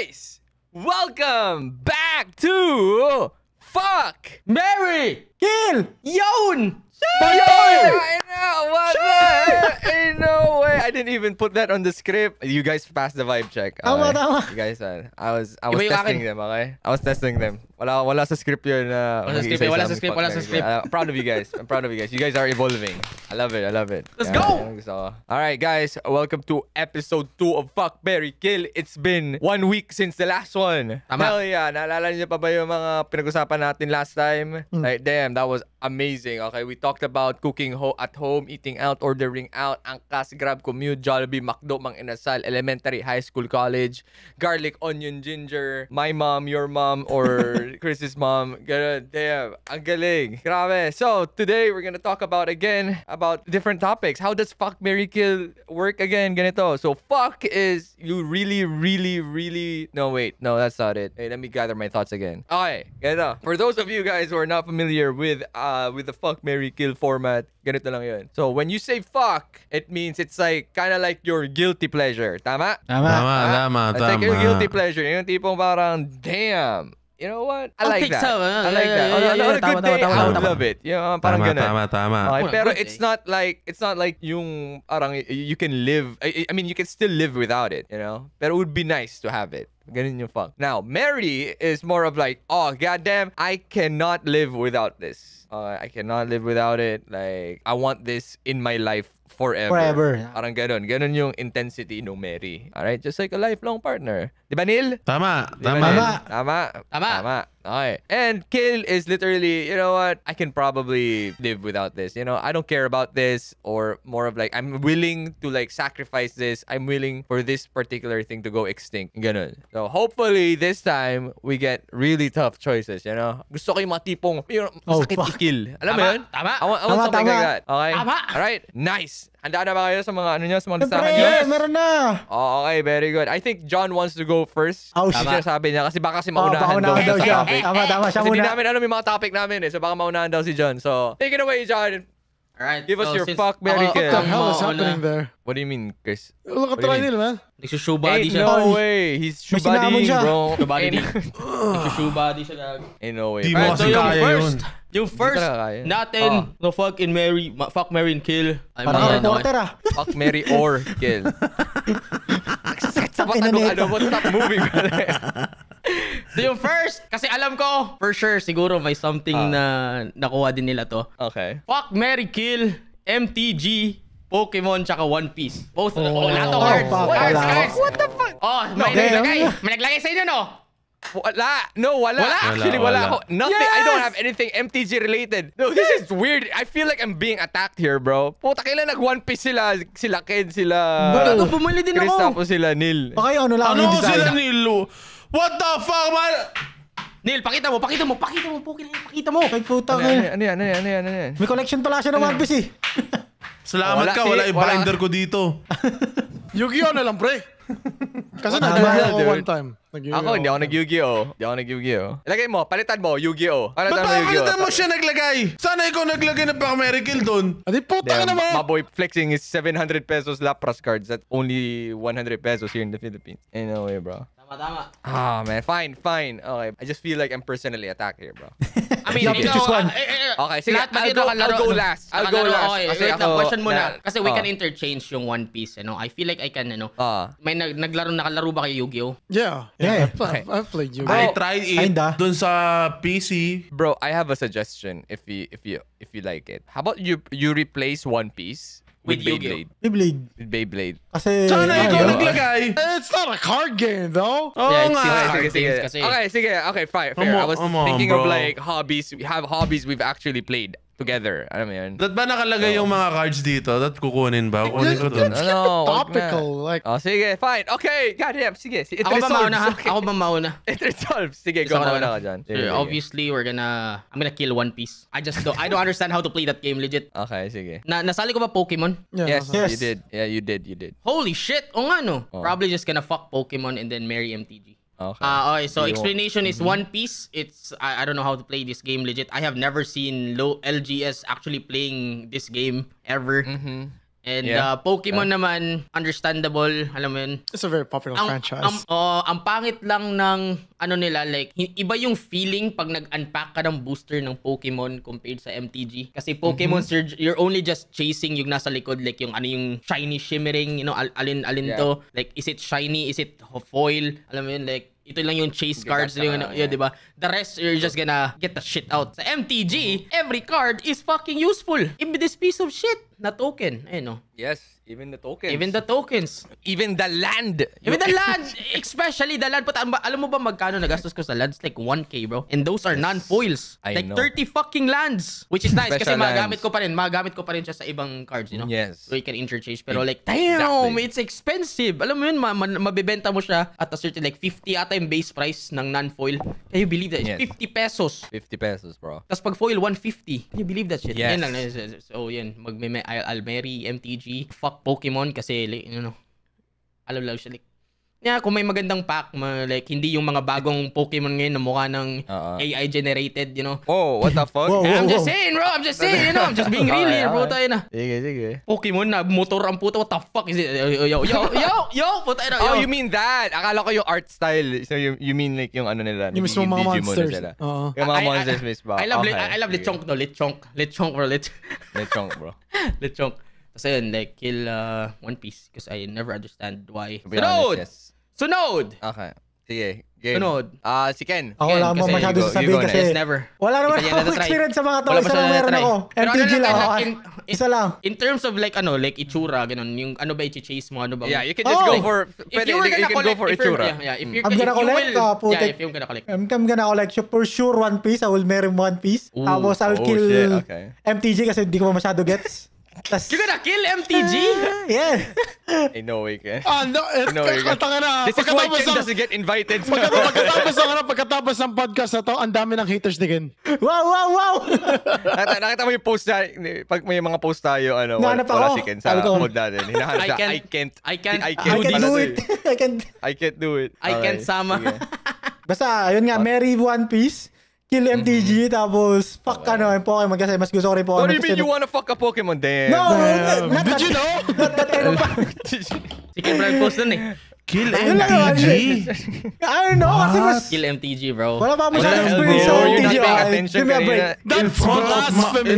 guys, welcome back to Fuck, Marry, Kill! Yun! I know, what the? Ain't no way. I didn't even put that on the script. You guys passed the vibe check. Tama. You guys, I was Iba yung testing akin. them, okay? I was testing them. Wala sa script yun. Wala sa script. I'm proud of you guys. You guys are evolving. I love it. Let's go! Alright, guys. Welcome to episode 2 of Fuck, Marry, Kill. It's been 1 week since the last one. Tama. Hell yeah. Naalala niyo pa ba yung mga pinag-usapan natin last time? Like, damn, that was amazing. Okay, we talked about cooking at home, eating out, ordering out, angkas, Grab, commute, Jollibee, McDo, Mang Inasal, elementary, high school, college, garlic, onion, ginger, my mom, your mom, or Chris's mom. Ganun. Damn, ang galing. Grabe. So, today, we're gonna talk about different topics. How does Fuck, Marry, Kill work again? Ganito. So, fuck is you really... No, wait. No, that's not it. Hey, let me gather my thoughts again. Okay, ganito. For those of you guys who are not familiar with the Fuck, Marry, Kill format, ganito lang yun. So, when you say fuck, it means it's like, kind of like your guilty pleasure. Tama? Tama. It's like your guilty pleasure. Yung tipong parang, damn. You know what? I like that. I like that. On a good day, I would love it. You know, parang ganun. Tama. Okay, pero it's not like yung parang you can live. I mean, you can still live without it, you know. Pero it would be nice to have it. Ganun yung fuck. Now, marry is more of like, oh, goddamn, I cannot live without this. I cannot live without it. Like, I want this in my life forever. Parang ganun. Ganun yung intensity ng marry. Alright? Just like a lifelong partner. Di ba, Neil? Tama. Okay. And kill is literally, you know what? I can probably live without this. You know, I don't care about this, or more of like, I'm willing to like sacrifice this. I'm willing for this particular thing to go extinct. Ganun. So hopefully this time we get really tough choices, you know? Gusto ko yung mga tipong, sakit i-kill. Alam mo yun? Tama. I want something like that. Okay? Tama. Alright? Nice. Handa na ba kayo sa mga ano nyo? Sa mga listahan nyo? Yes! Meron na! Oh, okay, very good. I think John wants to go first. Oh, Kasi shit. sabi niya. Kasi baka Paunahan daw sa siya. topic. Tama, siya Kasi di muna. namin alam yung mga topic namin eh. So baka maunahan daw si John. So, take it away, John. Alright. Give us your since fuck, marry, ako- kill. What the hell is Mauna. happening there? What do you mean, Chris? Look What at do you the mean? man. Nagsushoe body Ain't siya. no way. He's May sinamon shoe siya. bro. Shoe body din. Nagsushoe body siya gag. Ain't no way. Di mo Alright, kasi kaya yun. Yung first talaga kaya. natin, no fuck and marry, fuck, marry and kill. I Parang mean, reporter ah. Fuck, marry, or kill. Stop moving. So yung first, kasi alam ko, for sure, siguro may something na nakuha din nila to. Okay. Fuck, marry, kill, MTG, Pokemon, tsaka One Piece. Both, lahat to Oh, cards. fuck, Cards, wala. cards. What the fuck? Oh, may naglagay sa inyo, no? Wala. No, wala. Actually, wala ako. Nothing. I don't have anything MTG related. No, this is weird. I feel like I'm being attacked here, bro. Puta, kailan nag-One Piece sila? Sila Kid, sila... Bago bumili din Chris, ako. tapos sila Neil. Okay, ano lang Ano yung sila design. Nilo? What the fuck, man? Neil, pakita mo, Pokemon, pakita mo. Ay, puta Ano ka. yan? May collection pala siya ng One Piece eh. Salamat Wala, ka, wala wala. i-binder ko dito. Yu-Gi-Oh na lang, pre. Kasi What the nag-Yu-Gi-Oh hell, ako dude? one time. Ako, hindi ako nag-Yu-Gi-Oh. Ilagay mo, palitan mo, Yu-Gi-Oh. Ba't papalitan mo siya naglagay? Sana ikaw naglagay ng Fuck, Marry, Kill doon. Adi, puta ka Damn, naman. my boy flexing is 700 pesos Lapras cards. That's only 100 pesos here in the Philippines. Ain't no way, bro. Tama. Ah, man. Fine. Okay. I just feel like I'm personally attacked here, bro. I mean, You have to choose one. Okay, sige. lahat ba I'll dito go nakalaro- last. Okay, Kasi wait lang, ako, question muna. Kasi we Oh. can interchange yung One Piece, ano? I feel like I can, ano? May nakalaro ba kayo Yu-Gi-Oh? Yeah. Yeah. I've played I Yu-Gi-Oh. tried it Kinda. doon sa PC. Bro, I have a suggestion if you like it. How about you replace One Piece with With Yu-Gi-Oh. Beyblade? Beyblade. With Beyblade. Kasi... Sana ikaw ano, naglagay. It's not a card game, though. Oo Yeah, it's nga. card Okay, sige. games kasi. Okay, fair. I was thinking of like hobbies. We have hobbies we've actually played together. Alam mo yun? Ba't ba nakalagay yung mga cards dito? Ba't kukunin ba? Kukunin ko doon. Ano? Topical. Like, Oh, sige, fine. Okay, goddamn. Sige. It Ako ba resolves. mauna, ha? Okay. Ako ba mauna? It resolves. Sige, go Gusto ko mauna na- ka dyan. Sige, Sure, sige. obviously, I'm gonna kill One Piece. I don't understand how to play that game, legit. Okay, sige. Nasali ko ba Pokemon? Yes, Yes. you did. Yeah, you did. Holy shit! O nga, no? Oh. Probably just gonna fuck Pokemon and then marry MTG. Okay. Okay, so You- explanation is One Piece. It's I don't know how to play this game legit. I have never seen LGS actually playing this game ever. And Yeah. Pokemon naman, understandable, alam mo yun. It's a very popular franchise. Ang pangit lang ng ano nila, like, iba yung feeling pag nag-unpack ka ng booster ng Pokemon compared sa MTG. Kasi Pokemon Surge, you're only just chasing yung nasa likod, like yung ano yung shiny shimmering, you know, alin to. Like, is it shiny? Is it foil? Alam mo yun, like, ito lang yung chase cards, yung ano, yeah, di ba? The rest, you're just gonna get the shit out. Sa MTG, every card is fucking useful. Even this piece of shit na token. Ayun, no? Yes, even the tokens. Even the tokens. Even the land. Even the land, especially the land. Alam mo ba magkano nagastos ko sa lands? Like 1K, bro. And those are non-foils. I Like know. 30 fucking lands. Which is nice kasi Special magamit lands. ko pa rin. Magamit ko pa rin siya sa ibang cards, you know? Yes. So you can interchange. Pero like, damn, it's expensive. Alam mo yun, mabibenta mo siya at a certain like 50 ata yung base price ng non-foil. Can you believe that? It's Yes. 50 pesos. 50 pesos, bro. Tapos pag foil, 150. Can you believe that shit? Yes. Yan lang. So, yan. Almeri, MTG. Fuck Pokemon kasi, like, you know, alam lang siya. Like, yeah, kung may magandang pack, like, hindi yung mga bagong Pokemon ngayon na mukha ng AI generated, you know. Oh, what the fuck? Whoa, I'm whoa, just whoa. saying, bro. I'm just saying, you know. I'm just being real here, bro. Tayo na. Sige. Pokemon na, motor ang puto. What the fuck is it? Yo, puta na. Oh, you mean that? Akala ko yung art style. So you mean like yung ano nila? Yung mismo nagiging mga Digimon na monsters. sila. Oo. Yung mga monsters mismo. I love Okay, I love sige. Lechonk though. Lechonk, bro. Lechonk, bro. Lechonk. Tapos ayun, like, kill One Piece because I never understand why. To be honest, yes. Sunod! Okay. Sige. Game. Sunod. Si Ken. Ako wala Kasi mo masyado you go sasabihin next. kasi Yes, never. wala naman Hindi ka ako yan na-try. experience sa mga to. Wala pa Isa siya lang meron na-try. ako. Pero MTG ano lang lang, ako. Isa lang. In terms of like like itsura, ganun, yung ano ba i-chase mo, ano ba? Yeah, you can just go for you can go for Ichura. I'm gonna collect, putik. if you're gonna collect. I'm gonna collect for sure One Piece. I will marry One Piece. Ooh. Tapos I'll Oh, kill shit, okay. MTG kasi hindi ko pa masyado gets. Tas, You're gonna kill MTG? yeah. Ain't no way, Ken. No, No way, Ken. tanga na. This is why Ken doesn't get invited. Pagkatapos ng podcast na to, ang dami ng haters ni Ken. Wow. Nakita mo yung post na, pag may mga post tayo, wala Nahanap ako. si Ken sa Sabi ko, mod natin. Hinahanap siya, I can't I do can do this. it. I can. I can't do it. I can't sama. sige. Basta, ayun nga, marry One Piece. Kill MTG, tapos fuck yung Pokemon kasi mas gusto ko rin What Pokemon. do you mean kasi you wanna fuck a Pokemon? Damn. No, not Did you know? Not that kind of Si Ken Brad post dun eh. Kill Ayun lang, MTG? I don't know, kasi mas Kill MTG, bro. wala pa Wala, masyadong experience bro. sa You're not MTG. paying okay? attention Give me a break. kanina. In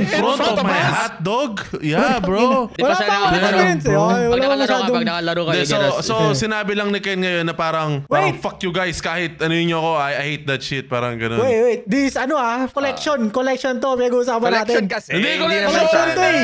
front of my hot dog? Yeah, bro. Di pa Wala siya pa ako nakalaro. experience eh. Okay, Pag wala pa nakalaro ka, masyadong... pag nakalaro ka, Hindi, you get so sinabi lang ni Ken ngayon na parang fuck you guys kahit ano yun ako, I hate that shit, parang ganun. Wait. This, collection to. Pinag-uusapan Collection natin. kasi. Hindi ko naman collection siya. to eh.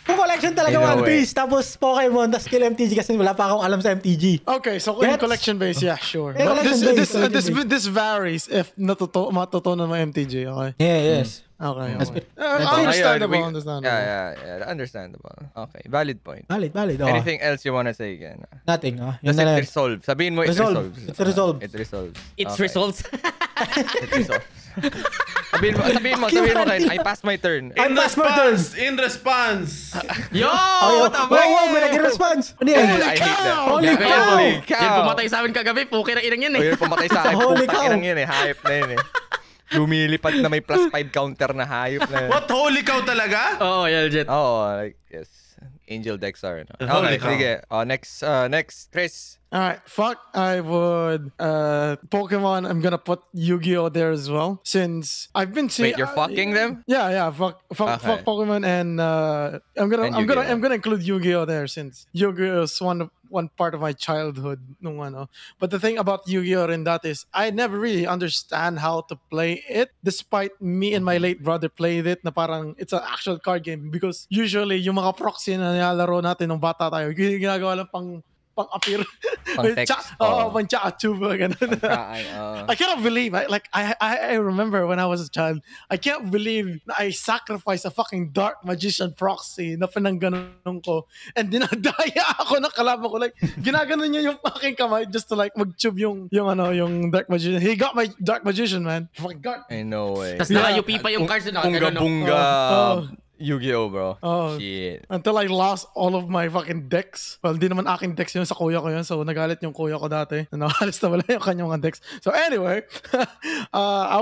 Kung collection talaga In a One way. Piece, tapos Pokemon, tapos kill MTG kasi wala pa akong alam sa MTG. Okay, so Gets? in collection base, yeah, sure. Yeah, But collection base, collection this varies if matutunan mo MTG, okay? Yeah, yes. Okay. Ayun, Understandable. Yeah, understandable. Okay, valid point. Valid. Oh. Anything else you wanna say, Ken? Nothing. Yun Does na lang. it resolve? Sabihin mo, it Resolve. resolves. It resolves. It resolves. It's Okay. results. It resolves. Sabihin mo, Ken, I passed my turn. I'm past my turn. In response. Yo! Oh, What the fuck? wow, may nag-response. Ano yan? I hate that. Holy cow! Holy cow! Yan pumatay sa amin kagabi. Puki ng inang yan O eh. yun, pumatay sa akin. Holy Putang cow. inang yun eh. Hayop na yun eh. Lumilipad na may +5 counter na hayop na yun. What, holy cow talaga? Oo, yeah, legit. Oo, like, yes. Angel Dexar. No? Holy Okay, cow. sige. Next, Chris. Alright, fuck, I would, Pokemon, I'm gonna put Yu-Gi-Oh! There as well, since I've been seeing... Wait, you're fucking them? Yeah, fuck Okay. Pokemon, and I'm And Yu-Gi-Oh. gonna include Yu-Gi-Oh! There, since Yu-Gi-Oh! is one part of my childhood, nung ano. But the thing about Yu-Gi-Oh! In that is, I never really understand how to play it, despite me and my late brother played it, na parang it's an actual card game, because usually, yung mga proxy na nilalaro natin nung bata tayo, ginagawa lang pang-appear. Pang-text. Pang cha-chuba, ganun. I cannot believe, I remember when I was a child, I can't believe na I sacrificed a fucking dark magician proxy na pinangganon ko, and dinadaya ako ng kalaban ko, like, ginaganon niya yung fucking kamay just to like mag-tube yung dark magician. He got my dark magician, man. Fucking god. I know eh. Tapos naka-UP pa yung cards na. Bunga-bunga. Yu-Gi-Oh, bro. Oh. Shit. Until I lost all of my fucking decks. Well, di naman aking decks yun, sa kuya ko yun. So, nagalit yung kuya ko dati. Nakalis na wala yung kanyang mga decks. So, anyway, I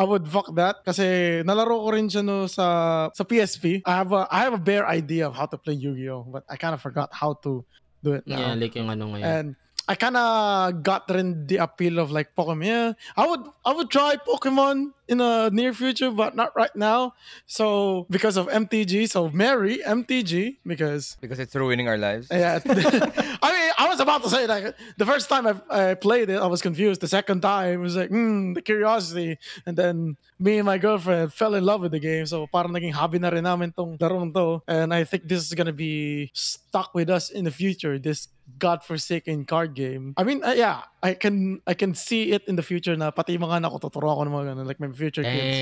would fuck that. Kasi nalaro ko rin siya no sa PSP. I have a bare idea of how to play Yu-Gi-Oh! But I kind of forgot how to do it now. Yeah, like yung ano ngayon. And I kind of got rin the appeal of like Pokemon. Yeah, I would try Pokemon in the near future, but not right now. So because of MTG, so marry MTG because Because it's ruining our lives. yeah. I mean, I was about to say like the first time I played it, I was confused. The second time, it was like the curiosity, and then me and my girlfriend fell in love with the game. So parang naging hobby na rin namin tong larong to, and I think this is gonna be stuck with us in the future. This godforsaken card game. I mean, yeah, I can see it in the future na pati yung mga anak ko tuturo ako ng mga ganun, like my future kids.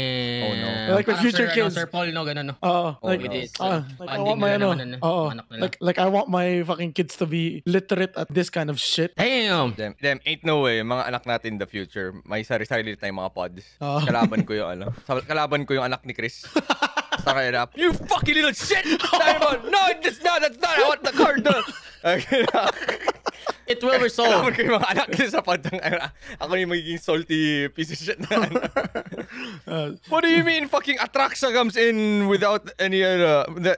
Oh, no. Like my Parang future kids. Sir Paul, no? Ganun, no? Like, no. like I Bonding want my na ano, naman, anak nila. like I want my fucking kids to be literate at this kind of shit. Damn! Them ain't no way. Mga anak natin in the future, may sarili tayong mga pods. Oh. Kalaban ko yung kalaban ko yung anak ni Chris. Saka up. You fucking little shit! Diamond! No, that's not. I want the card. It will resolve. Kalaban ko yung mga anak niya sa pod. Ako yung magiging salty piece of shit na ano. What do you mean fucking Atraxa comes in without any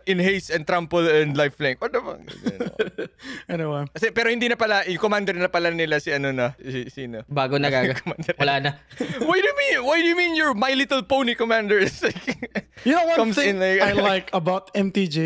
in haste and trample and lifelink? What the fuck? Anyway. Kasi, pero hindi na pala, yung commander na pala nila si ano na, sino? Bago na gaga. Wala na. Why do you mean your My Little Pony commander is like, You know, one comes thing in like, I like about MTG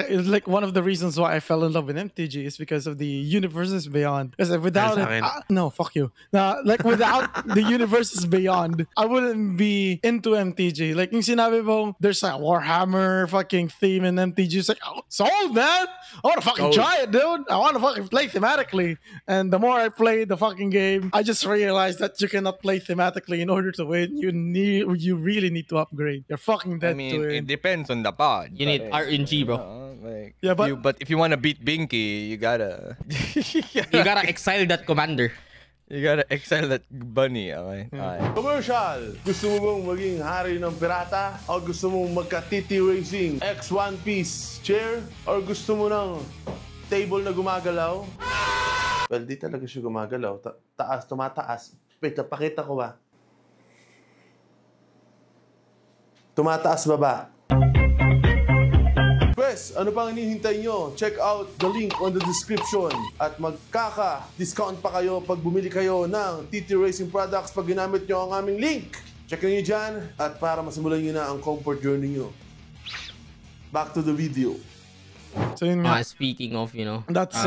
is like one of the reasons why I fell in love with MTG is because of the Universes Beyond. Because without Sa it, akin. no, fuck you. Like without the Universes Beyond, I wouldn't be into MTG. Like yung sinabi mo, there's a Warhammer fucking theme in MTG. It's like, oh, sold, man. I want to fucking Sold. try it, dude. I want to fucking play thematically. And the more I play the fucking game, I just realized that you cannot play thematically in order to win. You really need to upgrade. You're fucking I dead mean, to it it. depends on the pod. You need RNG, bro. Like, Yeah, but- but if you want to beat Binky, you gotta You gotta exile that commander. you gotta exile that bunny, okay? Okay. Commercial! Gusto mo bang maging hari ng pirata? O gusto mong magka-TT Racing X One Piece chair? Or gusto mo ng table na gumagalaw? Well, di talaga siya gumagalaw. Taas, tumataas. Wait, napakita ko ba? Tumataas baba. Pwes, ano pang hinihintay nyo? Check out the link on the description at magkaka-discount pa kayo pag bumili kayo ng TT Racing products pag ginamit nyo ang aming link. Check nyo dyan at para masimulan nyo na ang comfort journey nyo. Back to the video. So yun nga. Speaking of, you know. That's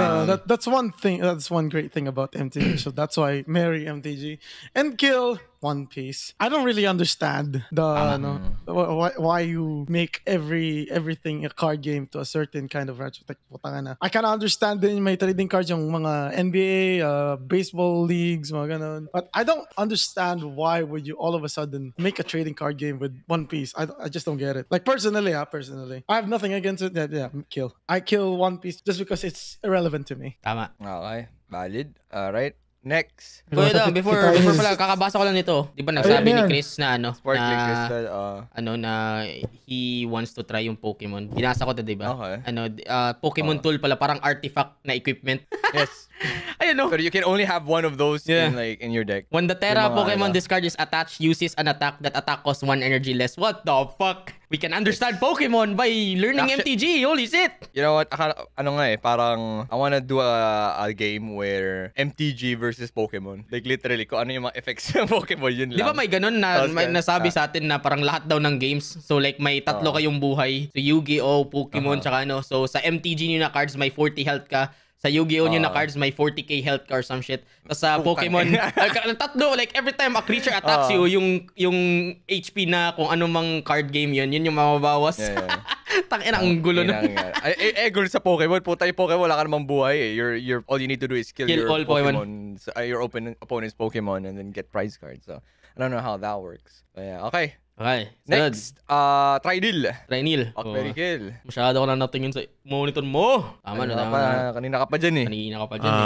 one thing. That's one great thing about MTG. So that's why marry MTG and kill One Piece. I don't really understand why you make everything a card game to a certain kind of retro. I kind of understand din may trading cards yung mga NBA, baseball leagues, mga ganon. But I don't understand why would you all of a sudden make a trading card game with One Piece. I just don't get it. Like personally, I have nothing against it. Yeah, kill. I kill One Piece just because it's irrelevant to me. Tama. Okay, valid. Alright, next. Kuya Dom, before pala, kakabasa ko lang nito. Di ba nagsabi ni Ayan. Chris na ano, Sparkly na, Crystal, na he wants to try yung Pokemon. Binasa ko 'to, di ba? Okay. Pokemon tool pala, parang artifact na equipment. yes. Ayun, no? Pero you can only have one of those Yeah. in your deck. When the Terra Yung mga Pokemon ano. discard is attached, uses an attack that attack costs 1 energy less. What the fuck? We can understand Pokemon by learning Actually- MTG. Holy shit! You know what? Parang I wanna do a game where MTG versus Pokemon. Like literally, kung ano yung mga effects ng Pokemon, yun lang. Di ba may ganun na Tapos may nasabi sa atin na parang lahat daw ng games. So like may tatlo kayong buhay. So Yu-Gi-Oh, Pokemon, tsaka ano. So sa MTG nyo na cards may 40 health ka. Sa Yu-Gi-Oh nyo na cards may 40k health ka or some shit. Tapos sa Pokemon, tatlo, like every time a creature attacks you, yung HP na kung ano mang card game yun yung mababawas. Yeah. Tangina, ang gulo na. Gulo sa Pokemon. Puta yung Pokemon, wala ka namang buhay eh. You're, all you need to do is kill your all Pokemon. your opponent's Pokemon and then get prize cards. So, I don't know how that works. But yeah, okay. Okay. Next, Tridil. Trainil. Very kill. Masyado ko na natingin sa monitor mo. Tama na, tama na. Kanina ka pa dyan eh. Kanina ka pa dyan eh.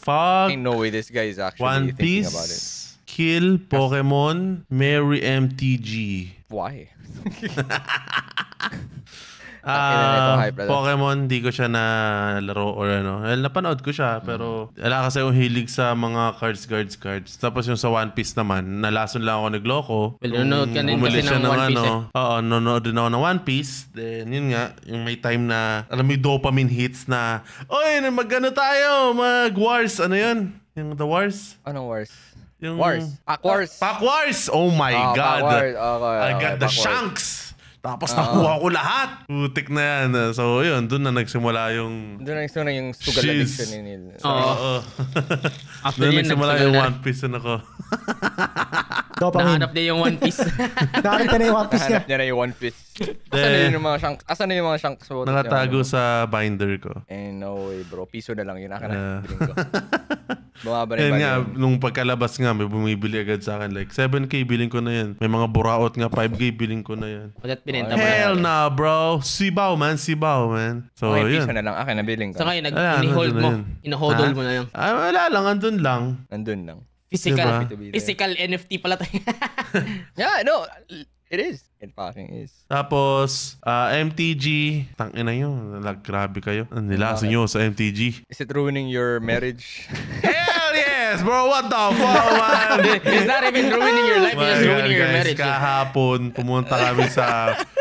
Fuck Ain't no way this guy is actually One thinking about it. Piece, kill Pokemon, marry MTG. Why? Pokemon, di ko siya nalaro or ano. Well, napanood ko siya, pero wala kasi yung hilig sa mga cards. Tapos yung sa One Piece naman, nalason lang ako nagloko. Well, nanonood ka din Bumili kasi siya ng One Piece Oo, nanonood din ako ng One Piece. Then, yun nga, yung may time na, alam mo yung dopamine hits na, oy, mag-ano tayo, mag-wars. Ano yun? Yung The Wars? Anong wars? Yung Wars. Pack Wars. Pack Wars! Oh my God. Pack Wars. Okay, I got the Pack Wars. Shanks! Tapos nakuha ko lahat. Putik na yan. So, yun. Doon na nagsimula yung... Doon na yung sugal Jeez. addiction ni Neil. Oo. After Doon yun, nagsimula nagsugal yung na. One Piece na ako. Dopamine. Nahanap din yung One Piece. Nahanap ka na yung One Piece niya. Nahanap niya na yung One Piece. Asan na yung mga shanks? Asan na yung mga shanks? Nakatago sa binder ko. No way, bro. Piso na lang yun. Akin na. Biling ko. Bumaba na Yan yung nga, value. nung pagkalabas nga, may bumibili agad sa akin. Like, 7K, biling ko na yan. May mga buraot nga, 5K, biling ko na yan. Ba't pinenta mo Hell na? na, bro. Sibaw, man. So, Okay, yun. piso na lang. Akin na biling ko. So ngayon, Ayan, in-hold nandun mo. na yun. In-hodl Ha? mo na yung Wala lang, andun lang. Nandun lang. physical. Diba? Physical NFT pala tayo. Yeah, no. It is. It fucking is. Tapos, MTG. Tangina nyo. Grabe kayo. Nilaso nyo sa MTG. Is it ruining your marriage? Hell yes, bro. What the fuck, man? It's not even ruining your life, it's just My ruining God, your guys, marriage. kahapon, pumunta kami sa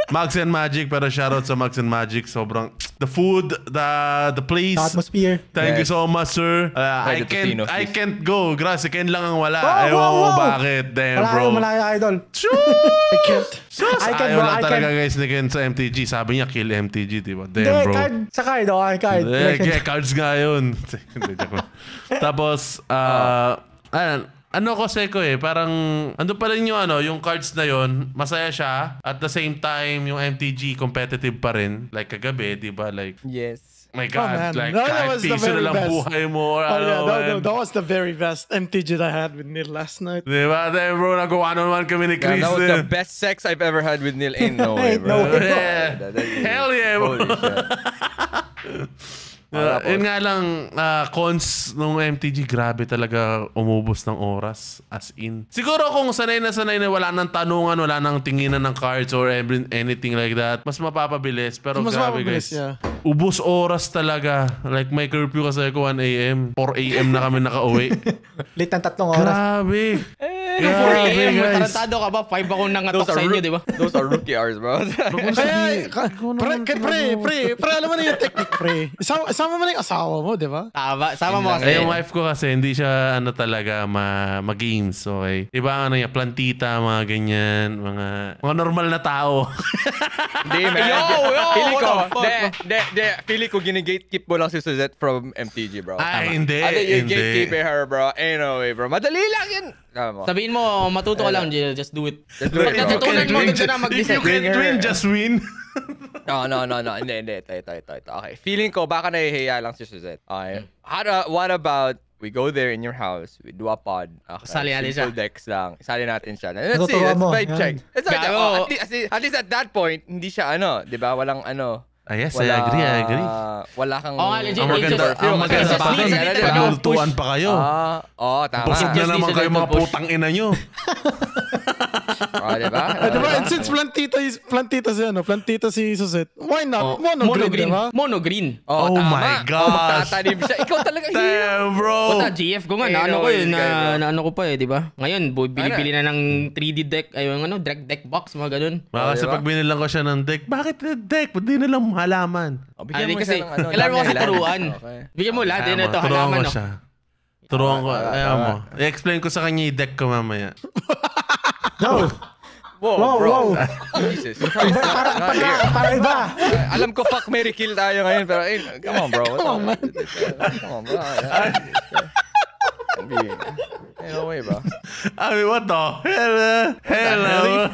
Mags and Magic, pero shoutout sa Mags and Magic. Sobrang, the food, the place. The atmosphere. Thank you Yes. so much, sir. Try I the Totino, I please. can't go. Grabe, Ken lang ang wala. Wow, Ewan wow, ko wow. bakit. Damn, bro. Malayo, idol. I can't. Sus, I can, ayaw bro, lang I talaga can. guys ni Ken sa MTG. Sabi niya, kill MTG, diba? Hindi, Damn, bro. card. Sa card, okay, card. Yeah, cards nga yun. Hindi, joke lang. Tapos, ano kasi ko parang, ando pa rin yung yung cards na yun, masaya siya. At the same time, yung MTG competitive pa rin. Like kagabi, di ba? Like, Yes. my God, man. like That kahit was the piso na very lang best. buhay mo or Oh, yeah, man. that was the very best MTG that I had with Neil last night. Di ba? Then bro, nagawa naman kami ni Yeah, Chris. that was the best sex I've ever had with Neil. Ain't no way, Ain't bro. no way. Yeah. Hell yeah, bro. Holy shit. Yun nga lang, cons nung MTG, grabe talaga umubos ng oras. As in. Siguro kung sanay na wala nang tanungan, wala nang tinginan ng cards or anything like that, mas mapapabilis. Pero Mas grabe mapabilis, guys. yeah. Ubos oras talaga. Like may curfew kasi ako 1 a.m. 4 a.m. na kami nakauwi. Late ng 3 oras. Grabe. 4 Grabe a.m. guys. Tarantado ka ba? 5 ako nangatok sa inyo, di ba? Those are rookie hours, bro. Kaya, pre, alam mo na yung technique, pre. Isama mo na yung asawa mo, di ba? Tama. Sama mo kasi. Yung wife ko kasi hindi siya talaga ma-games. Okay. Iba niya, plantita, mga ganyan, mga normal na tao. Hindi, man. Yo, Pili what ko, the fuck? pili ko gine-gatekeep mo lang si Suzette from MTG, bro. Ay, hindi. I think you Hindi. gatekeep her, bro. Ain't no way, bro. Madali lang yun. Tama mo. Sabihin mo, matuto ka lang, Jill. Just do it. Just do it, Pag bro. natutunan mo, If doon ka na If you mag-decide. can't win, just win. No. Hindi. Ito. Okay. Feeling ko, baka nahihiya lang si Suzette. Okay. What about we go there in your house, we do a pod. Okay. Sali natin siya. Simple decks lang. Isali natin siya. Let's see. Natutuwa Let's mo. vibe Yan. check. Let's vibe check. Gago. Oh, at least at that point, hindi siya di ba? Walang Yes, I agree. Wala kang... Oo nga, legit. Ang maganda, Just- ang maganda just pa sneeze doon, a little, naglutuan push. pa kayo. Tama. Busog na Just naman need kayo to mga push. putang ina nyo. Diba? Diba? And since plantita si Suzette, why not? Mono green, diba? Mono green. Oh tama. my gosh. Magtatanim siya. Ikaw talaga Damn, bro. Puta, GF ko nga, Eh, naano no, ko yun, this guy, bro. naano ko pa di ba? Ngayon, bili na ng 3D deck, yung deck box, mga ganun. Baka kasi diba? pag binilang ko siya ng deck, bakit na deck? Ba't di nilang halaman? Bigyan mo kasi, siya ng kailangan mo kasi lahat. turuan. Okay. Bigyan mo lahat, yun ito, Turuan halaman, ko no? siya. Turuan ko. Tama, Ayaw tama. mo. I-explain ko sa kanya yung deck ko mamaya. No. Wow, Wow, bro. wow. Jesus Christ. Not here. Para iba. Alam ko fuck, Mary kill tayo ngayon, pero come on, bro. Come on, bro. Ain't no way, bro. I mean, what the hell? Hell.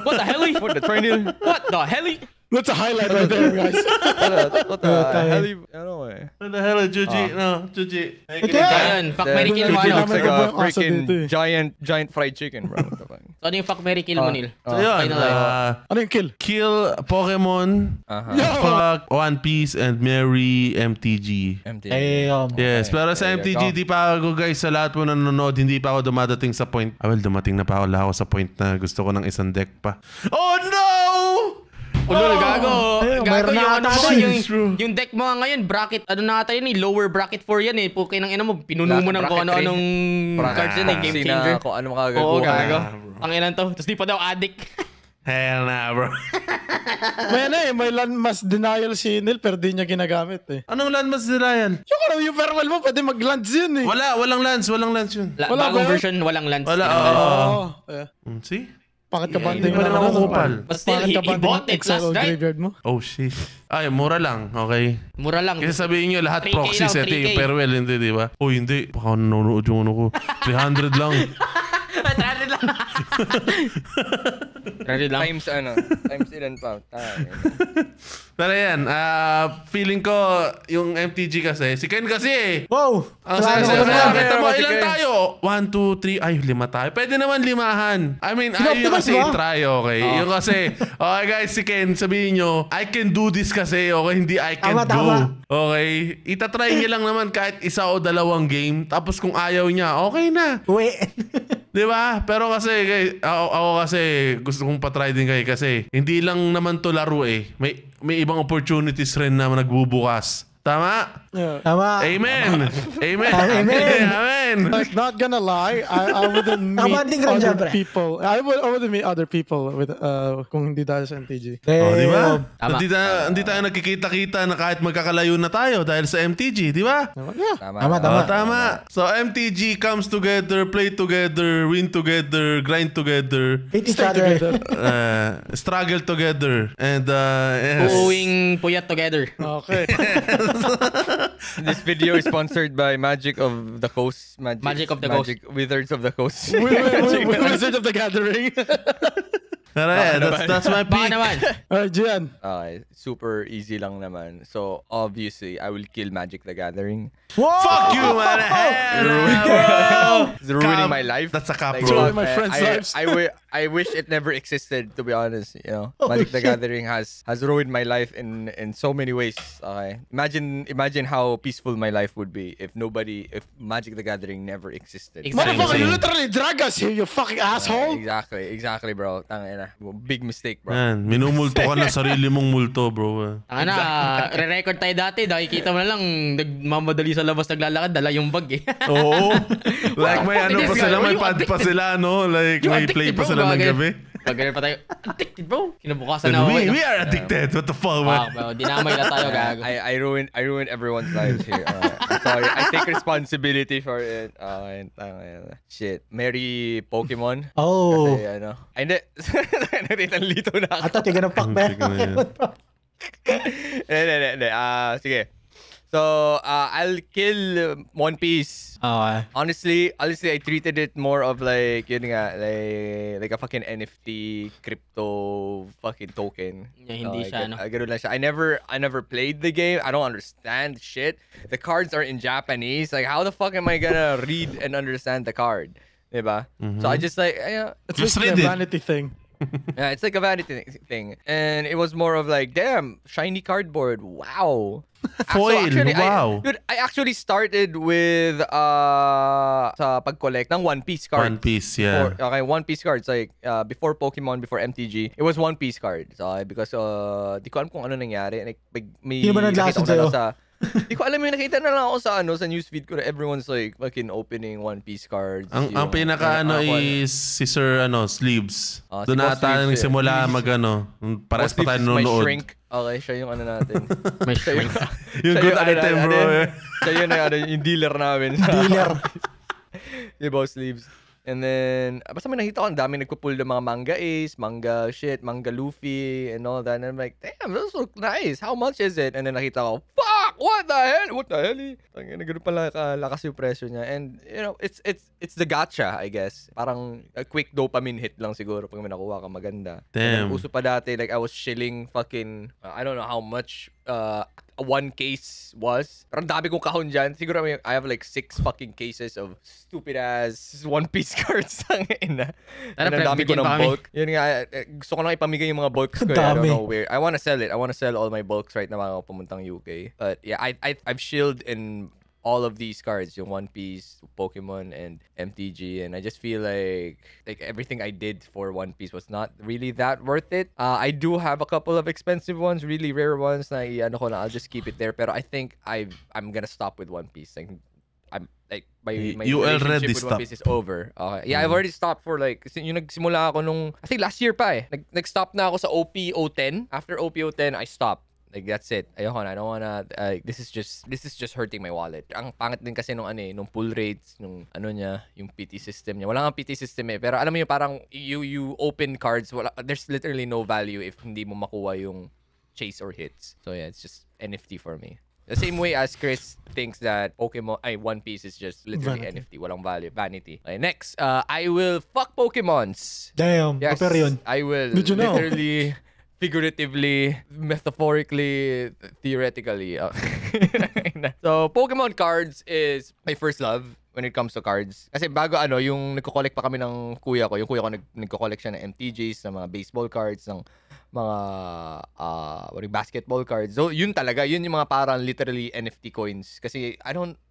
What the hell? What the training? What the hell? That's a highlight right there, guys. What the hell? Ain't no way. What the hell, Juji? No, Juji. Ayun, fuck, Mary kill mo, Juji ano? looks like a Naman ko yung aso freaking dito eh. giant fried chicken, bro. What the fuck? So, ano yung fuck, Mary kill mo, Neil? So yun, Final life. Ano yung kill? kill Pokemon, fuck One Piece, and marry MTG. Empty. Yes, pero sa There you MTG, go. di pa ako guys, sa lahat po nanonood, hindi pa ako dumadating sa point. Well, dumating na pa ako sa point na gusto ko ng isang deck pa. Oh no! Ulol, gago. Gago mayroon yung na ano ata mo, yun. yung deck mo ngayon, bracket, ano na ata yun eh, lower bracket 4 yan eh. Pukin ng ina mo, pinuno mo ng kung Bracket ano-anong cards yan eh, game changer. Kung ano Oo, makagaguhan. gago. Ang inan to. Tapos di pa daw addict. Hell na, bro. May landmass denial si Neil pero di niya ginagamit eh. Anong landmass nila yan? Yung farewell mo, pwede mag-lands yun eh. Walang lands yun. Wala Bagong ba yun? version, walang lands. Wala, Yeah. See? Bakit ka Yeah, banding hindi pa rin ako kupal. But still, he bought it last night. graveyard mo? Oh, shit. Ay, mura lang, okay? Mura lang. Kasi sabihin nyo, lahat 3K proxies, lang, ito yung 3K. farewell, hindi, di ba? Oh, hindi. Baka nanonood yung ano ko. 300 lang. 300 lang. 300 lang. Times ilan pa. Pero yan, feeling ko, yung MTG kasi, si Ken kasi eh. Wow! Ang Wala saya-saya naman kaya na. kita mo, Sige. ilan tayo? 1, 2, 3, ay, 5 tayo. Pwede naman 5-han. I mean, ayaw Optimus kasi ba? i-try, okay? Yung kasi, okay guys, si Ken, sabihin nyo, I can do this kasi, okay? Hindi I can Tama, do. tama. Okay? Itatry niya lang naman kahit isa o dalawang game. Tapos kung ayaw niya, okay na. Uwi. Di ba? Pero kasi, ako kasi, gusto kong patry din kayo kasi, hindi lang naman to laro eh. May ibang opportunities rin na nagbubukas. Tama? Yeah. Tama. Amen. Amen. Amen. Amen. Like, not gonna lie, I wouldn't meet Kabanding rin siya, other pre. people. I wouldn't meet other people with kung hindi dahil sa MTG. Oh, di ba? Tama. Hindi tayo nagkikita-kita na kahit magkakalayo na tayo dahil sa MTG, di ba? Yeah. Tama. Tama. So MTG comes together, play together, win together, grind together, Hate each Stay other. together. struggle together, and yes. Uuwing puyat together. Okay. This video is sponsored by Magic of the Coast. Magic of the Coast. Wizards of the Coast. Wizard of the Gathering. Pero yeah, that's my Baka pick. naman. Gian. Okay, super easy lang naman. So, obviously, I will kill Magic the Gathering. Whoa! Fuck you, man. Hell, bro. It's ruining Cop. my life. That's a cop, Like, bro. Ruining my friends' lives. I wish it never existed, to be honest. You know, Magic the shit. Gathering has ruined my life in so many ways. Okay, imagine how peaceful my life would be if Magic the Gathering never existed. Exactly. Motherfucker, you Same. literally drag us here, you fucking asshole. Exactly, bro. Tangina, big mistake, bro. Man, minumulto ka na sarili mong multo, bro. Ang re-record tayo dati, nakikita mo na lang, nagmamadali sa labas naglalakad, dala yung bag eh. Oo. Like may ano pa This sila, guy, may you pad pa addicted. sila, no? Like You may addicted, play pa bro, sila ng bagay. gabi. Pag ganun pa tayo, addicted bro. Kinabukasan And na ako. we are addicted. What the fuck, man? Wow, dinamay na tayo, gago. I ruined everyone's lives here. I'm sorry. I take responsibility for it. Shit. Mary Pokemon. Oh. Kasi ano. Ay, hindi. Nalito na I ako. thought you're gonna fuck me. Sige na yan. Hindi. Sige. So, I'll kill One Piece. Okay. Honestly, I treated it more of like, yun nga, like a fucking NFT crypto fucking token. Yeah, hindi siya, no? Ganun lang siya. I never played the game. I don't understand shit. The cards are in Japanese. Like, how the fuck am I gonna read and understand the card? Diba? So I just like, It's Just basically read a it. vanity thing. yeah, it's like a vanity thing. And it was more of like, damn, shiny cardboard. Wow. Foil, wow. I actually started with sa pag-collect ng One Piece cards. One Piece, yeah. One Piece cards like before Pokemon, before MTG, it was One Piece cards. Because di ko alam kung ano nangyari. Like may Sino ba naglason nakita ko na lang sa'yo? di ko alam, may nakita na lang ako sa newsfeed ko na everyone's like fucking opening One Piece cards. Ang Yung- pinaka ano ako, is si Sir Sleeves. Si Doon Boss ata Sleeves, nagsimula mag pares pa tayo My nanonood. shrink. Okay, siya yung ano natin. May Siya shrink. Yung siya good ano item, natin. bro. Siya yung dealer namin. Dealer. Yung Boss Sleeves. And then, basta may nakita ko, ang dami nagpo-pull ng mga manga Ace, manga shit, manga Luffy, and all that. And I'm like, damn, those look nice. How much is it? And then nakita ko, fuck, what the hell? What the hell? Tangina, ganun pala kalakas yung presyo niya. And, you know, it's the gacha, I guess. Parang a quick dopamine hit lang siguro pag may nakuha ka maganda. Damn. And then, uso pa dati, like, I was shilling fucking, I don't know how much, one case was. Pero ang dami kong kahon dyan. Siguro I have like 6 fucking cases of stupid ass One Piece cards. Ang ina. And ang dami ko bigyan ng pa kami. bulk. Yun nga, gusto ko lang ipamigay yung mga bulks ko. I don't Dami. know where. I wanna sell it. I wanna sell all my bulks right na mga pumuntang UK. But yeah, I've shilled in all of these cards, yung One Piece, Pokemon, and MTG, and I just feel like everything I did for One Piece was not really that worth it. I do have a couple of expensive ones, really rare ones na ano ko na, I'll just keep it there. Pero I think I'm gonna stop with One Piece. Like, I'm like my You relationship already with One stopped. Piece is over. Okay. Yeah, I've already stopped for like yung nagsimula ako nung I think last year pa eh. Nag-stop na ako sa OPO 10. After OPO 10, I stopped. Like that's it. Ayoko na. I don't wanna this is just hurting my wallet. Ang pangit din kasi nung nung pull rates, nung niya, yung PT system niya. Wala nga PT system eh. Pero alam mo yung parang you open cards, there's literally no value if hindi mo makuha yung chase or hits. So yeah, it's just NFT for me. The same way as Chris thinks that One Piece is just literally Vanity. NFT. Walang value. Vanity. Okay, next, I will fuck Pokemons. Damn, Yes, pero yun. I will Did you know? literally, figuratively, metaphorically, theoretically. So, Pokemon cards is my first love when it comes to cards. Kasi bago yung nagko-collect pa kami ng kuya ko. Yung kuya ko nagko-collect siya ng MTGs, ng mga baseball cards, ng mga basketball cards. So, yun yung mga parang literally NFT coins. Kasi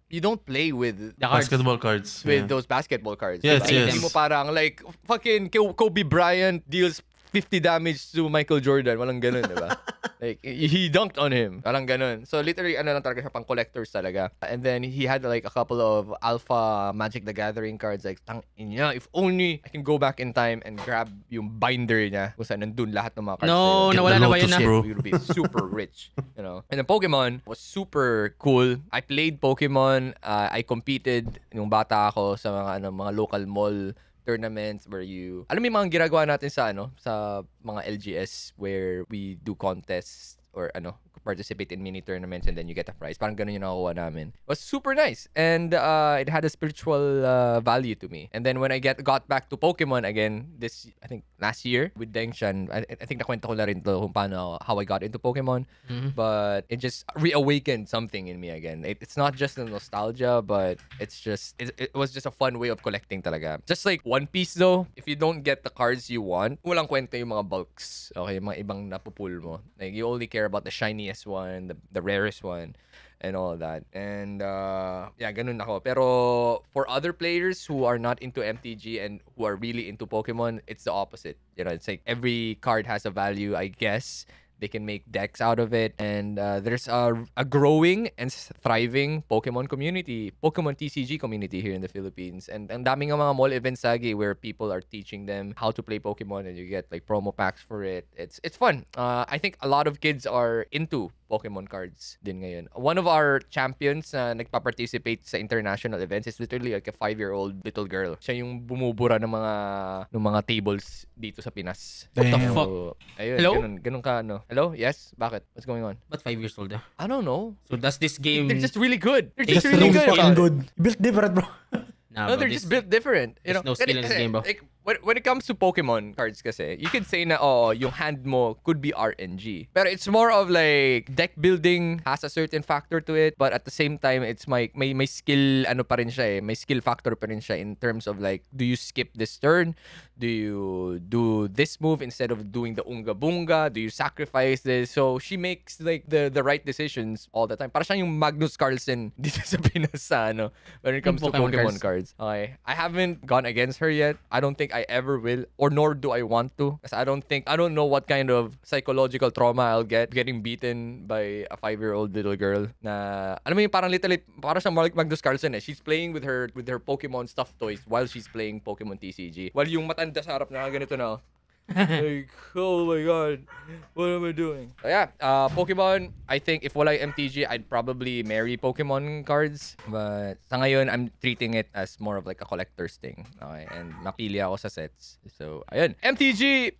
you don't play with The cards. Basketball cards. with yeah. those basketball cards. Yes, Diba? yes. Hindi mo parang like fucking Kobe Bryant deals 50 damage to Michael Jordan. Walang ganun, di ba? Like, he dunked on him. Walang ganun. So, literally, lang talaga siya, pang collectors talaga. And then, he had like a couple of Alpha Magic the Gathering cards. Like, tangina, if only I can go back in time and grab yung binder niya kung saan nandun lahat ng mga cards. No, Get nawala the na ba yun Lotus, na? bro. We would be super rich, you know. And then Pokemon was super cool. I played Pokemon. I competed yung bata ako sa mga local mall tournaments where alam mo yung mga ginagawa natin sa mga LGS where we do contests or participate in mini tournaments and then you get a prize. Parang ganun yung nakuha namin. It was super nice and it had a spiritual value to me. And then when I got back to Pokemon again, I think last year with Dengshan, I think nakwento ko na rin to kung paano, how I got into Pokemon. But it just reawakened something in me again. It's not just the nostalgia, but it was just a fun way of collecting talaga. Just like One Piece though, if you don't get the cards you want, walang kwenta yung mga bulks. Okay, yung mga ibang napupul mo. Like you only care about the shiniest one, the rarest one, and all of that. And yeah, ganun ako. Pero for other players who are not into MTG and who are really into Pokemon, it's the opposite. You know, it's like every card has a value, I guess. They can make decks out of it, and there's a growing and thriving Pokemon community, Pokemon TCG community here in the Philippines. And ang daming nga mga mall events lagi where people are teaching them how to play Pokemon, and you get like promo packs for it. It's fun. I think a lot of kids are into Pokemon cards din ngayon. One of our champions na nagpa-participate sa international events is literally like a 5-year-old little girl. Siya yung bumubura ng mga tables dito sa Pinas. What the Damn. fuck? Ayun, Hello? ganun ka Hello? Yes? Bakit? What's going on? Ba't 5 years old na? I don't know. So does this game... They're just really good. They're Just just really really good. fucking good. Built different, bro. Nah, No, bro, they're this- just built different. You know, there's no skill in this game, bro. Like, when it comes to Pokemon cards kasi, you could say na, yung hand mo could be RNG. Pero it's more of like, deck building has a certain factor to it, but at the same time, it's may skill, pa rin siya eh. May skill factor pa rin siya in terms of like, do you skip this turn? Do you do this move instead of doing the Unga Bunga? Do you sacrifice this? So, she makes like the right decisions all the time. Para siya yung Magnus Carlsen dito sa Pinas when it comes to Pokemon Pokemon cards. Okay. I haven't gone against her yet. I don't think I ever will, or nor do I want to. Kasi I don't know what kind of psychological trauma I'll get getting beaten by a 5-year-old little girl na, alam mo yung parang literally, parang siyang Magnus Carlsen eh. She's playing with her Pokemon stuffed toys while she's playing Pokemon TCG. While yung matanda sa harap na ganito na, like, oh my god, what am I doing? So yeah, Pokemon, I think if wala yung MTG, I'd probably marry Pokemon cards. But sa ngayon, I'm treating it as more of like a collector's thing. Okay? And napili ako sa sets. So, ayun. MTG,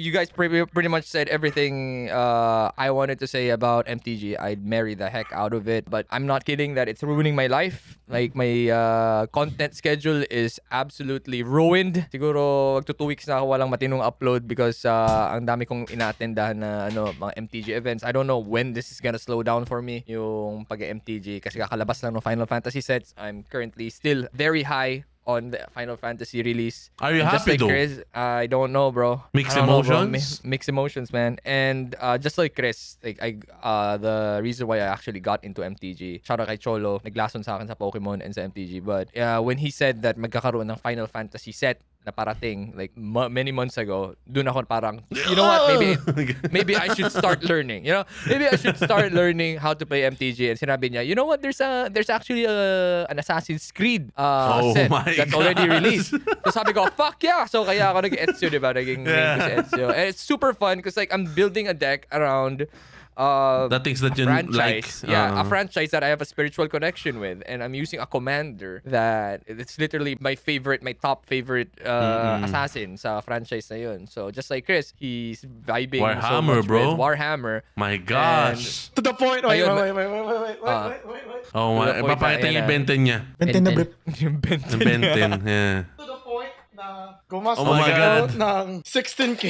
you guys pretty much said everything I wanted to say about MTG. I'd marry the heck out of it. But I'm not kidding that it's ruining my life. Like, my content schedule is absolutely ruined. Siguro, 2 weeks na ako walang matinong upload upload because ang dami kong inaatendahan na mga MTG events. I don't know when this is gonna slow down for me, yung pag-MTG, kasi kakalabas lang ng Final Fantasy sets. I'm currently still very high on the Final Fantasy release. Are you And just happy like though? Chris, I don't know, bro. Mixed I don't know, bro. emotions? Mixed emotions, man. And just like Chris, like the reason why I actually got into MTG, shout out kay Cholo, naglason sa akin sa Pokemon and sa MTG. But when he said that magkakaroon ng Final Fantasy set na parating like many months ago, dun ako parang, you know what, maybe I should start learning, maybe I should start learning how to play MTG. And sinabi niya, you know what, there's actually an Assassin's Creed set that's already released. So sabi ko, fuck yeah. So kaya ako nag-Ezio, diba, naging main ko si Ezio. And it's super fun because like I'm building a deck around the things that you franchise. like. Yeah, a franchise that I have a spiritual connection with, and I'm using a commander that it's literally my top favorite assassin sa franchise na yun. So just like Chris, he's vibing so Warhammer, much bro. with Warhammer. My gosh. To the point. Wait. Oh my, To the point papakita na, yung yan. Benten niya. Benten na brief. Yung Benten. Yung Benten, yeah. To the point na gumastos Oh my God. ng 16K.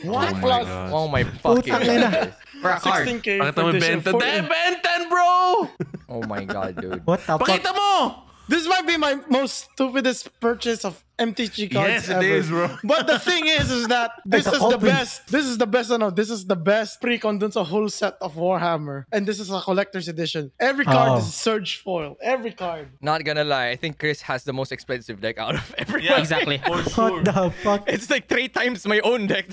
What? Plus Oh my fucking Putang ina. God. For a card. 16K Pakita for mo this yung Benten. for- Damn, Benten, bro! Oh my God, dude. What the fuck? Pakita mo! This might be my most stupidest purchase of MTG cards Yes, it ever. is, bro. But the thing is that this It's is the open. best. This is the best. No, this is the best pre-con dun sa whole set of Warhammer, and this is a collector's edition. Every card Oh. is Surge foil. Every card. Not gonna lie, I think Chris has the most expensive deck out of everyone. Exactly. For What sure. the fuck? It's like 3 times my own deck.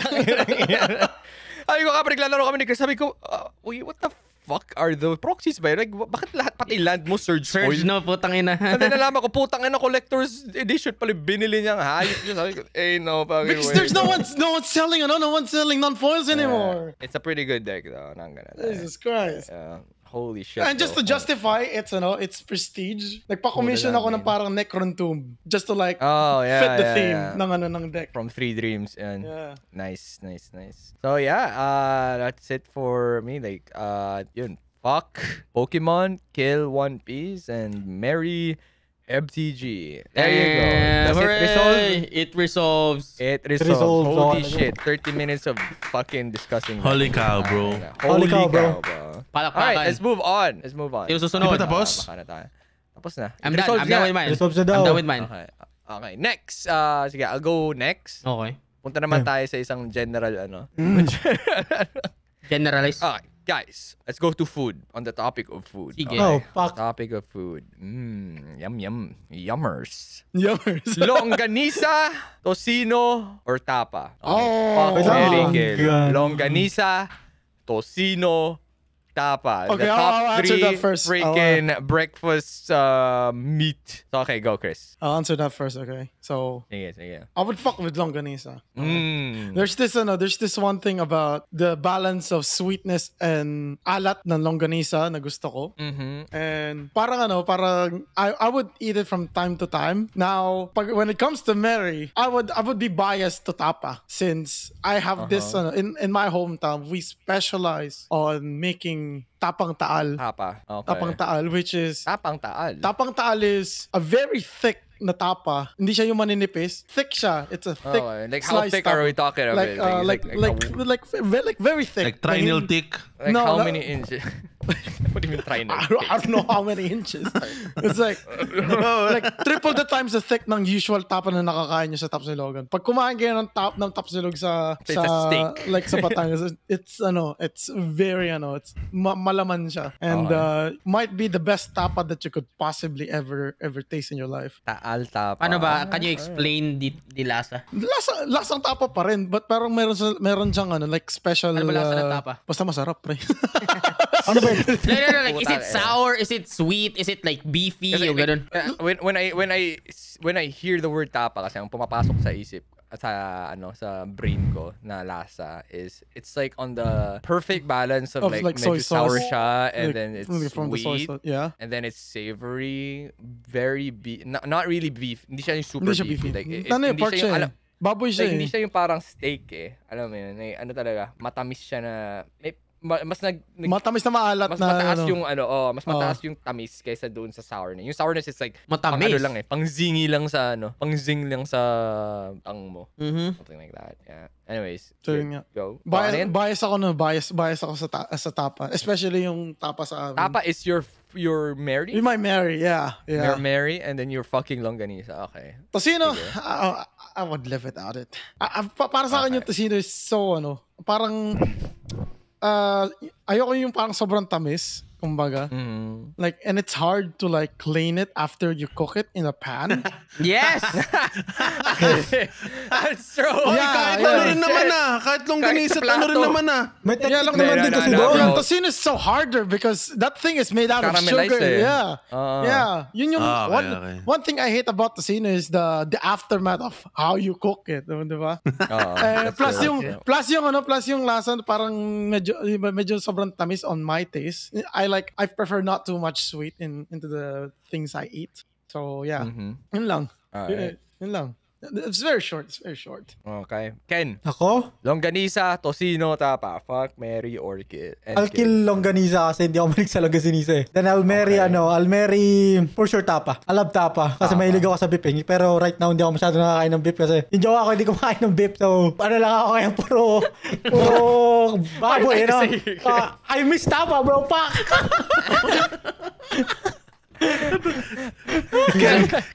Sabi ko kapag naglalaro kami ni Chris, sabi ko, wait, what the fuck are those proxies ba yun? Like, bakit lahat pati land mo Surge foil? Surge, no, putang ina. And then nalaman ko, putang ina, collector's edition pala binili niyang hayop niya. Sabi ko, no, Because there's no one's selling. No one's selling non-foils anymore. It's a pretty good deck though. Not gonna lie. Jesus Christ. Holy shit. And just to though. justify it's prestige. Nagpa-commission What does ako that ng parang Necron Tomb just to like Oh, yeah, fit the yeah, theme yeah. ng deck. From Three Dreams. And Yeah. Nice. So yeah, that's it for me. Like, yun. Fuck Pokemon, kill One Piece, and marry MTG. There you go. Does it resolve? It resolves. It resolves. resolves. Holy Oh, shit. 30 minutes of fucking discussing. Holy cow, bro. Holy cow, cow, bro. bro. Palakpakan. Alright, let's move on. Yung susunod. Di ba tapos? Baka na tayo. Tapos na. I'm It done. resolves I'm done nga. with mine. Resolves na daw. I'm done with mine. Okay. Next. Sige, I'll go next. Okay. Punta naman tayo sa isang general Generalize. Okay, guys, let's go to food. On the topic of food. Sige. Oh, fuck. Topic of food. Yummers. Yummers. Longanisa, tocino, or tapa? Oh. Fuck, very Long- good. God. Longanisa, tocino, tapa. Okay, The top I'll answer 3 that first. freaking breakfast meat. So, okay, go, Chris. I'll answer that first, okay? So Sige. I would fuck with Longanisa. Mm. There's this one thing about the balance of sweetness and alat ng Longanisa na gusto ko. Mm-hmm. And parang I would eat it from time to time. Now, when it comes to Mary, I would be biased to tapa since I have this in my hometown. We specialize on making tapang taal. Tapa. Okay. Tapang taal, which is Tapang taal. tapang taal is a very thick na tapa. Hindi siya yung maninipis. Thick siya. It's a thick. Okay. Like, how sliced thick are tapa. we talking about? Like very thick. Like trinal thick. Like No, how no. many inches? What do you mean trinal? I don't know how many inches. It's like triple the times the thick ng usual tapa na nakakain nyo sa Tapsilogan. Pag kumain kayo ng Tapsilog sa It's a steak. like sa Batangas, it's very it's malaman siya. And might be the best tapa that you could possibly ever taste in your life. Taal tapa. Paano ba? Can you explain the lasa? Lasang tapa pa rin, but parang meron siyang like special. Ano ba lasa ng tapa? Basta masarap, pre. Ano ba yun? No, like, is it Putang ina. sour? Is it sweet? Is it like beefy? Kasi, Yung ganun. when I hear the word tapa kasi ang pumapasok sa isip sa brain ko na lasa is it's like on the perfect balance of, Of, like like, soy medyo sour sauce. siya and Like, then it's from the soy sweet sauce. Yeah. and then it's savory, very not really beef. Hindi siya yung super Hindi siya beefy. Like, Ano hindi pork siya yung, siya Baboy siya like, hindi eh. siya yung parang steak eh. Alam mo yun, talaga, matamis siya na mas Matamis na maalat mas na. mataas ano. yung mas mataas yung tamis kaysa doon sa sourness. Yung sourness is like Matamis. pang ano lang pangzingi lang sa pangzing lang sa tang mo. Mhm. Something like that. Yeah. Anyways, So, yun nga. go. Bias ako bias ako sa tapa. Especially yung tapa sa amin. Tapa is your Mary? You might marry, yeah. Your Mary and then your fucking longganisa. Okay. Tocino, Sige. I would live without it. Para sa akin yung tocino is so parang ayoko yung parang sobrang tamis, kumbaga. Like, and it's hard to like clean it after you cook it in a pan. Yes! That's true. Kahit ano rin naman kahit longganisa, Kahit sa ano rin plato. naman May technique lang naman no, din no, kasi no, doon. bro. Yung tocino is so harder because that thing is made out of Caramelized sugar. eh. Yeah. Yun yung Okay. one thing I hate about tocino is the aftermath of how you cook it, di ba? Plus yung lasa parang medyo sobrang tamis on my taste. I prefer not too much sweet into the things I eat. So yeah. Yun lang. Alright. Yun lang. It's very short. Okay. Ken, Ako? longganisa, tocino, tapa. Fuck, Mary, or kill. I'll kill longganisa kasi hindi ako malig sa longganisa eh. Then I'll marry for sure tapa. I love tapa kasi mahilig ako sa beef eh. Pero right now hindi ako masyado nakakain ng beef kasi yung jowa ko hindi kumakain ng beef. So ano lang ako kaya puro baboy, I miss tapa, bro. Fuck!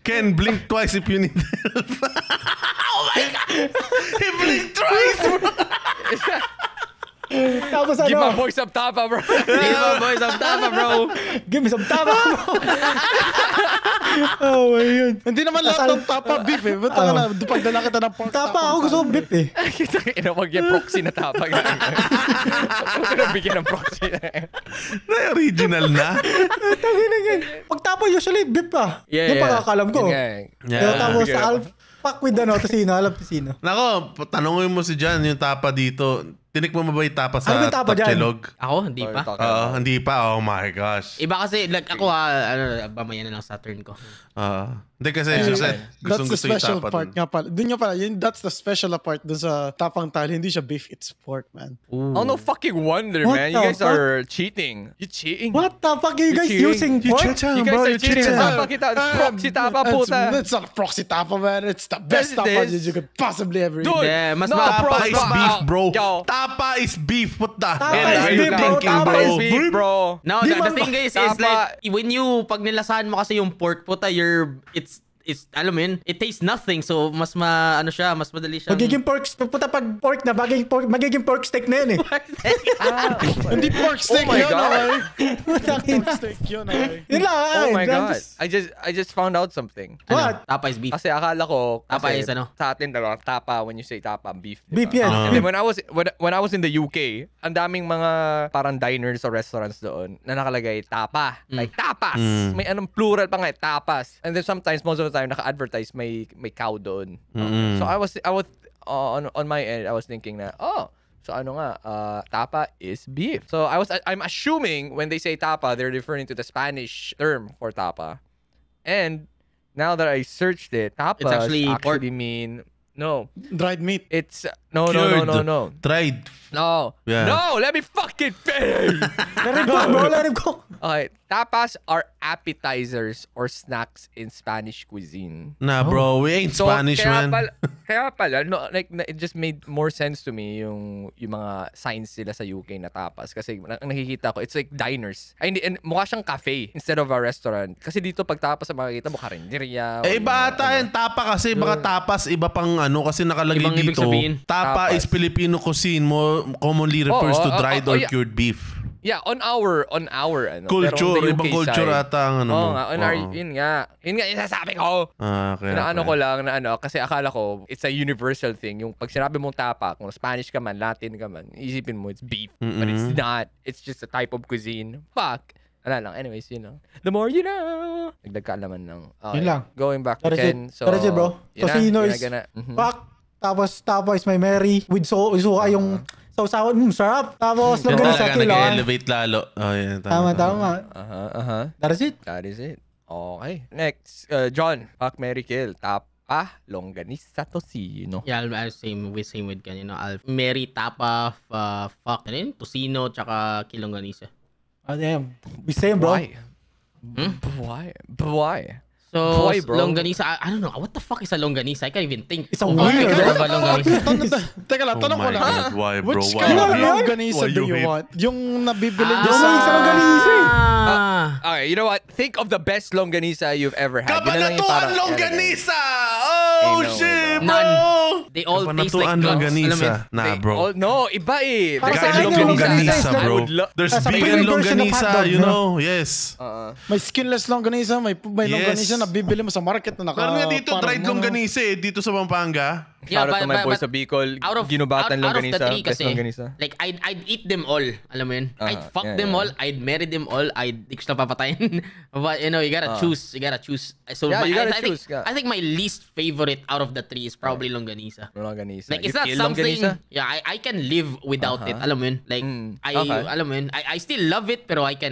Ken, blink twice if you need help. Oh my God! He blinked twice, bro! Tapos Give my ano? boy some tapa, bro. Give my boys of tapa, bro. Give me some tapa, bro. Oh my God. Hindi naman lahat ng tapa beef eh. Ba't na pagdala kita ng pork Tapa ako gusto ko beef eh. Kita wag yung proxy na tapa. Huwag na bigyan ng proxy. Na original na. Pag tapa usually beef pa. Yeah, Yung pagkakalam ko. Yeah. Pero tapos Yeah. I'll fuck with tocino. I love tocino. Nako, tanongin mo si Jan yung tapa dito. Tinikmo mo ba yung tapa sa Ano yung tapa dyan? Tapchelog? Ako, hindi pa. Hindi pa. Oh my gosh. Iba kasi, like ako mamaya na lang sa turn ko. Hindi kasi That's the gusto yung special tapa part dun. nga pala. Doon nga pala, that's the special part dun sa tapang tali. Hindi siya beef, it's pork, man. Oh, no fucking wonder, What man. the You guys fuck? are cheating. You cheating? What the fuck are you guys cheating. using pork? You guys are cheating. Tapa kita. Proxy tapa, puta. It's not proxy tapa, man. It's the best Yes, it tapa is. you could possibly ever eat. Dude, Yeah, mas no, Tapa is beef, bro. Yo. Tapa is beef. What the Tapa hell is are you beef, bro. thinking, Tapa bro? is beef, bro. No, Di the man- thing is Tapa- like, when you, pag nilasahan mo kasi yung pork, puta, it's alam mo yun, it tastes nothing. So, mas mas madali siya. Magiging pork, puta pag pork na, magiging pork steak na yun eh. Hindi pork steak Oh my yun, God. okay? Putangin. Pork steak yun, okay? Yun lang. Oh my I'm God. just- I just found out something. What? Tapa is beef. Kasi akala ko, Tapa kasi is ano? sa atin dalawa, tapa, when you say tapa, beef. Beef diba? yan. And then when I was in the UK, ang daming mga parang diners or restaurants doon na nakalagay tapa. Like tapas. May anong plural pa nga, tapas. And then sometimes, most of the time, naka-advertise may cow doon. So I was on my end, I was thinking na, so ano nga, tapa is beef. So I'm assuming when they say tapa, they're referring to the Spanish term for tapa. And now that I searched it, tapas It's actually pork. mean no. Dried meat. It's no. Tried. No. Yeah. No, let me fucking finish. Let him go, bro. Let him go. Okay, tapas are appetizers or snacks in Spanish cuisine. Nah, bro. We ain't Spanish, kaya man. Kaya pala, no, like, it just made more sense to me yung mga signs sila sa UK na tapas. Kasi ang nakikita ko, it's like diners. Ay, hindi, mukha siyang cafe instead of a restaurant. Kasi dito pag tapas sa makikita mo, karinderya. Iba ata yung tapa kasi. Baka tapas, iba pang ano. Kasi nakalagay Ibang ibig dito. sabihin. Tapa Tapas. is Filipino cuisine. More commonly refers to dried or yeah. cured beef. Yeah, on our ano. Culture, Pero on the UK ibang culture side, ata ang ano mo. nga, on our, yun nga yung sasabi ko. Okay. Inaano ko lang na kasi akala ko it's a universal thing. Yung pag sinabi mong tapa, kung Spanish ka man, Latin ka man, isipin mo it's beef. But it's not. It's just a type of cuisine. Fuck. Wala lang. Anyways, yun lang. The more you know. Nagdagkaalaman lang. Okay. Yun lang. Going back to That is Ken. it. That is it, bro. Tocino is fuck. Tapos tapa is my Mary. With suka yung sausawan. Sarap. Tapos Yan longganisa talaga kailangan. nag-elevate lalo. Oh, yeah, Tama. That is it. That is it. Okay. Next, John. Fuck, Mary, kill. longganisa tocino. Yeah, I'll same with kanino. I'll Mary Tapa, fuck, ano yun? Tocino, tsaka kilongganisa. Oh, damn. We same, bro. Why? So, Boy, bro. longganisa, I don't know. What the fuck is a longganisa? I can't even think. It's a weird, What about longganisa? Teka lang, tanong ko lang. Why, bro? Which Why? kind of Why? longganisa Why do you you hate? want? Yung nabibili Yung niyo sa... isa longganisa eh. Okay, you know what? Think of the best longganisa you've ever had. Yun na lang yung Kabanatuan parang- longganisa! Ain't Oh, no way, shit, bro. bro! They all taste like Kabanatuan drugs. longganisa. Alam mo yun? Nah, bro. No, iba eh. Para The sa guy akin, yung longganisa, longganisa, bro. I would love- There's Nasa vegan premium version ng longganisa, hotdog, you no? know? Yes. May skinless longganisa, may Yes. longganisa na bibili mo sa market na Pero nga dito, parang dried longganisa eh, dito sa Pampanga. Shout out to my boys sa Bicol. Ginubatan out of the longganisa. three Best kasi, longganisa. like, I'd eat them all. Alam mo yun? I'd fuck yeah, them yeah. all. I'd marry them all. Di ko sila papatayin. But, you know, you gotta choose. You gotta choose. So, Yeah, you gotta I choose, think, yeah. I think my least favorite out of the three is probably longganisa. Longganisa. Like, You it's not kill something, longganisa? yeah, I can live without it. Alam mo yun? Like, okay. alam mo yun? I still love it, pero I can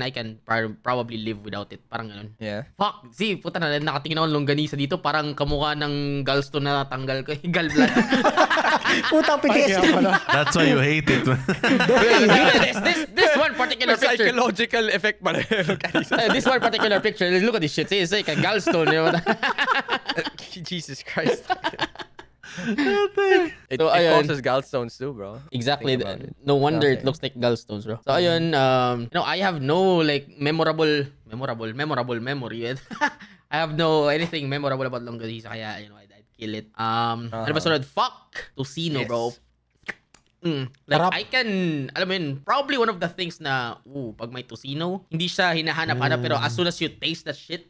probably live without it. Parang ganun. Yeah. Fuck, see, puta na, nakatingin ako ng longganisa dito, parang kamukha ng gallstone na natanggal ko. Gallbladder. Putang Kaya PTSD. pala. That's why you hate it. this one particular The picture. psychological effect pala yung longganisa. This one particular picture, look at this shit. See, it's like a gallstone. You know? Jesus Christ. It So, ayun. causes gallstones too, bro. Exactly. Think about it. No wonder Okay. it looks like gallstones, bro. So ayun, you know, I have no like memorable memory. I have no anything memorable about longganisa, kaya you know, I'd kill it. Ano ba sunod? Fuck tocino, bro. Like Sarap. I can, alam mo yun, probably one of the things na, pag may tocino, hindi siya hinahanap-hanap, pero as soon as you taste that shit,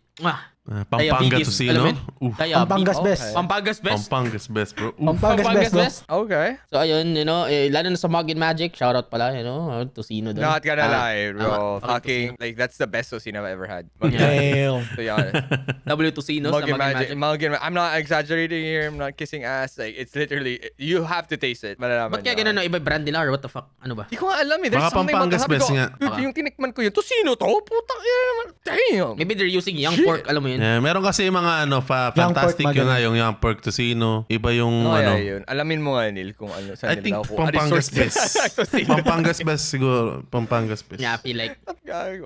Pampanga diabetes, tocino? alam mo yun? Oof. Pampangas best. Pampangas best. Pampangas best, bro. Pampangas best, bro. Okay. So ayun, you know, lalo na sa Mug and Magic, shoutout pala, you know, tocino doon. Not gonna lie, bro. fucking Fucking, like, that's the best tocino I've ever had. Damn. To be honest. W tocino sa Mug Mug and and Magic. Magic. Mug and I'm not exaggerating here. I'm not kissing ass. Like, it's literally, you have to taste it. Malalaman Ba't kaya nyo. ganun, no? Iba brand nila or what the fuck? Ano ba? Di ko nga alam eh. There's Baka something Pampangas sabi best ko, nga. "Dude, yung tinikman ko yun, tocino to? Putang ina naman. Damn. Maybe they're using young Shit. pork, alam mo yun? Yeah, meron kasi mga ano, Young fantastic pork, yun na, magaling. yung young pork tocino. Iba yung Ano ano. kaya yun? Alamin mo nga, Neil, kung ano. Saan I think nila ako. Pampangas best. Pampangas best siguro. Pampangas best. Yeah, I feel like,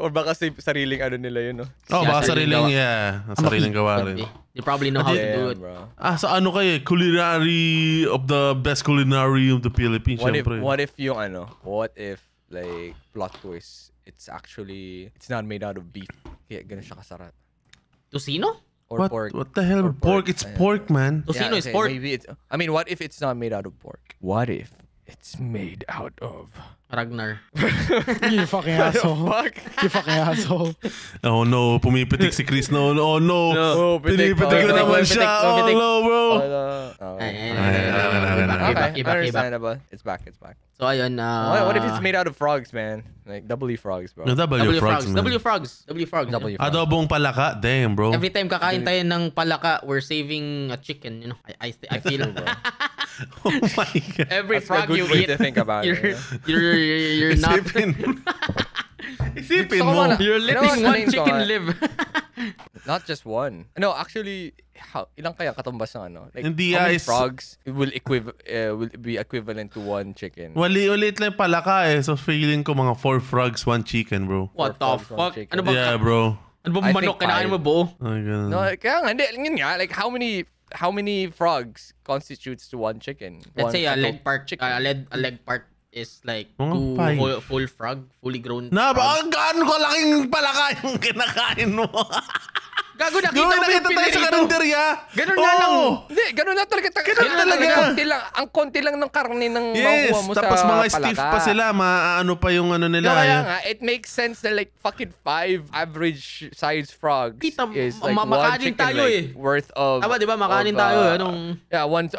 Or baka sariling ano nila yun, no? Oh, Yeah, baka sariling sariling, sariling gawa rin. they probably know how to do Damn, it. bro. Sa ano kayo, culinary of the best culinary of the Philippines, syempre. What if yung ano? What if, like, plot twist, it's not made out of beef. Kaya ganun siya kasarap. Tocino? Or pork. What the hell? Or Pork? It's Ayan. pork, man. Tocino is okay, pork. Maybe it's, I mean, what if it's not made out of pork? What if it's made out of... Ragnar. You fucking asshole. Fuck. You fucking asshole. Oh no, pumipitik si Chris. No, oh no. Oh, pitik. Pinipitik ko Oh, naman pitik, siya. oh, Oh pitik. no, bro. Okay, Iba. understandable. It's back. So ayun, What if it's made out of frogs, man? Like W frogs, bro. No, W frogs, man. W frogs. W frogs. Adobong palaka? Damn, bro. Every time kakain tayo ng palaka, we're saving a chicken, you know. I feel Oh my God. every That's a frog good you way eat, to think about it, you're not Isipin So, mo. ano, you're You know letting what, one Name ko, chicken ah? live. Not just one. No, actually, ilang kaya katumbas ng ano? Like, Hindi, how many is- frogs will be equivalent to one chicken? Ulit lang palaka eh. So feeling ko mga 4 frogs, 1 chicken, bro. What the frogs, one fuck? chicken. Ano ba? Yeah, bro. Ano ba I manok think kinain mo five. buo? Ay, ganun. No, kaya nga, hindi, yun nga, like, how many frogs constitutes to one chicken? Let's say a One leg part, chicken. a leg part is like Mga 2 five. full frog, fully grown. Na, frog. gaano kalaking palaka yung kinakain mo? Gago, nakita Gawin mo yung nakita tayo sa pinirito. karinderya. Ganun nga lang. Hindi, ganun na talaga. Ganun talaga. Ang konti lang ng karne ng Yes, makuha mo tapos sa mga palaka. stiff pa sila. Ano pa yung ano nila. No, kaya yung- nga, it makes sense na like fucking 5 average size frogs Kita, is like makanin one chicken tayo like, eh. worth of... Tama, di ba? Makanin of, tayo. Anong... Yeah, one...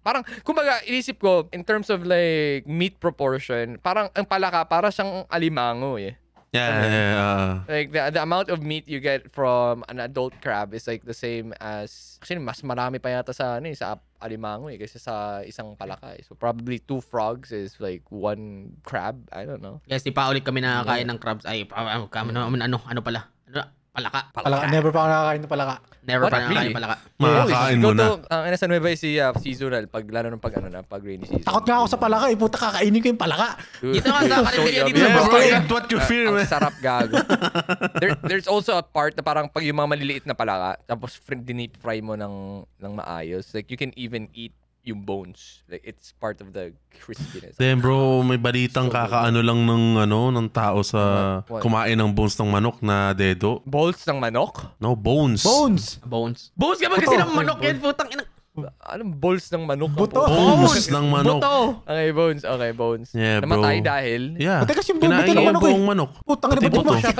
Parang, kumbaga, inisip ko, in terms of like meat proportion, parang ang palaka, para siyang alimango eh. Yeah. Like, the amount of meat you get from an adult crab is like the same as... Actually, mas marami pa yata sa alimango eh, kasi sa isang palaka eh. So, probably 2 frogs is like 1 crab. I don't know. Yes, di pa ulit kami nakakain ng crabs. Ay, ano pala? Palaka. Palaka. Never pa ako nakakain ng palaka. Never What? pa nakakain Really? palaka. Makakain mo na. Ang sa Nueva Ecija, seasonal, lalo ng pag rainy season. Takot nga ako sa palaka eh. Puta, kakainin ko yung palaka. Dito nga sa karinderya dito. Yeah, bro. bro, eat what you fear, Ang man. sarap gago. There's also a part na parang pag yung mga maliliit na palaka, tapos dinip fry mo ng maayos. Like, you can even eat yung bones. Like, it's part of the crispiness. Then bro, may balitang kakaano lang ng tao sa What? kumain ng bones ng manok na dedo. Balls ng manok? No, bones. Bones. Bones ka ba kasi ng manok yan? Putang ina. Anong balls ng manok? Buto. Bones ng manok. Buto. Okay, bones. Yeah, bro. Namatay dahil? Yeah. Pati kasi yung buto Kinain ng niya yung manok eh. buong manok. Putang ina, Pati ba't buto. mo siya?